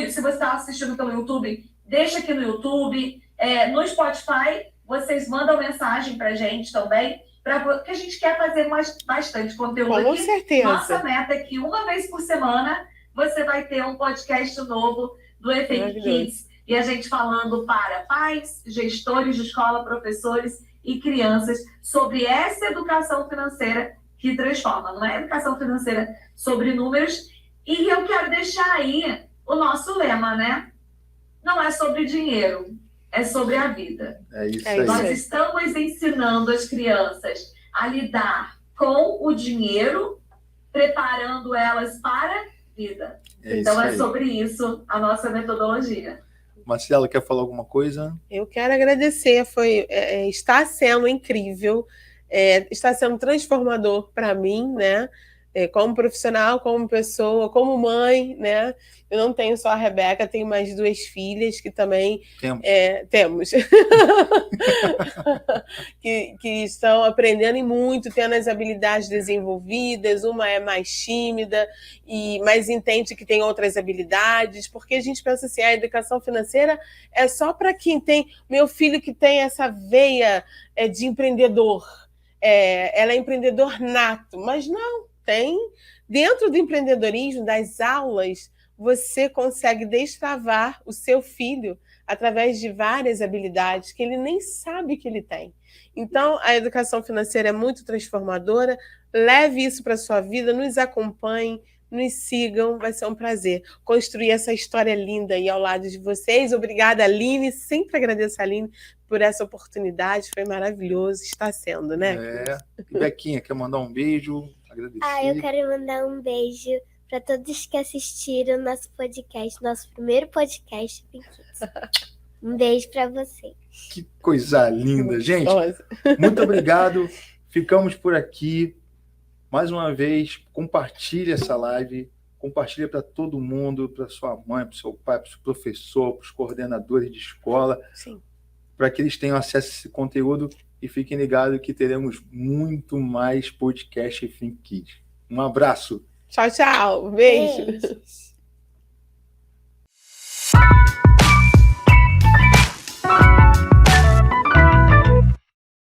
Se você está assistindo pelo YouTube, deixa aqui no YouTube. No Spotify, vocês mandam mensagem pra gente também. Porque a gente quer fazer bastante conteúdo aqui. Com certeza. Nossa meta é que uma vez por semana você vai ter um podcast novo do EFINC Kids. E a gente falando para pais, gestores de escola, professores e crianças sobre essa educação financeira que transforma. Não é educação financeira sobre números. E eu quero deixar aí o nosso lema, né? Não é sobre dinheiro, é sobre a vida. É isso aí. Nós estamos ensinando as crianças a lidar com o dinheiro, preparando elas para a vida. Então é sobre isso a nossa metodologia. Marcela, quer falar alguma coisa? Eu quero agradecer, está sendo incrível, está sendo transformador para mim, né? Como profissional, como pessoa, como mãe, né? Eu não tenho só a Rebeca, tenho mais 2 filhas que também temos. que estão aprendendo muito, tendo as habilidades desenvolvidas. Uma é mais tímida, mas entende que tem outras habilidades, porque a gente pensa assim, a educação financeira é só para quem tem... Meu filho que tem essa veia de empreendedor, ela é empreendedor nato, mas não. Tem, dentro do empreendedorismo, das aulas, você consegue destravar o seu filho através de várias habilidades que ele nem sabe que ele tem. Então, a educação financeira é muito transformadora. Leve isso para a sua vida, nos acompanhe, nos sigam, vai ser um prazer construir essa história linda aí ao lado de vocês. Obrigada, Aline, sempre agradeço a Aline por essa oportunidade, foi maravilhoso, está sendo, né? E Bequinha, quer mandar um beijo? Agradecer. Eu quero mandar um beijo para todos que assistiram nosso podcast, nosso primeiro podcast. Um beijo para vocês. Que coisa linda, gente. Muito obrigado. Ficamos por aqui. Mais uma vez, compartilhe essa live. Compartilhe para todo mundo, para sua mãe, para o seu pai, para o seu professor, para os coordenadores de escola, para que eles tenham acesso a esse conteúdo e fiquem ligados que teremos muito mais podcast Think Kids. Um abraço. Tchau, tchau. Beijo. Beijos.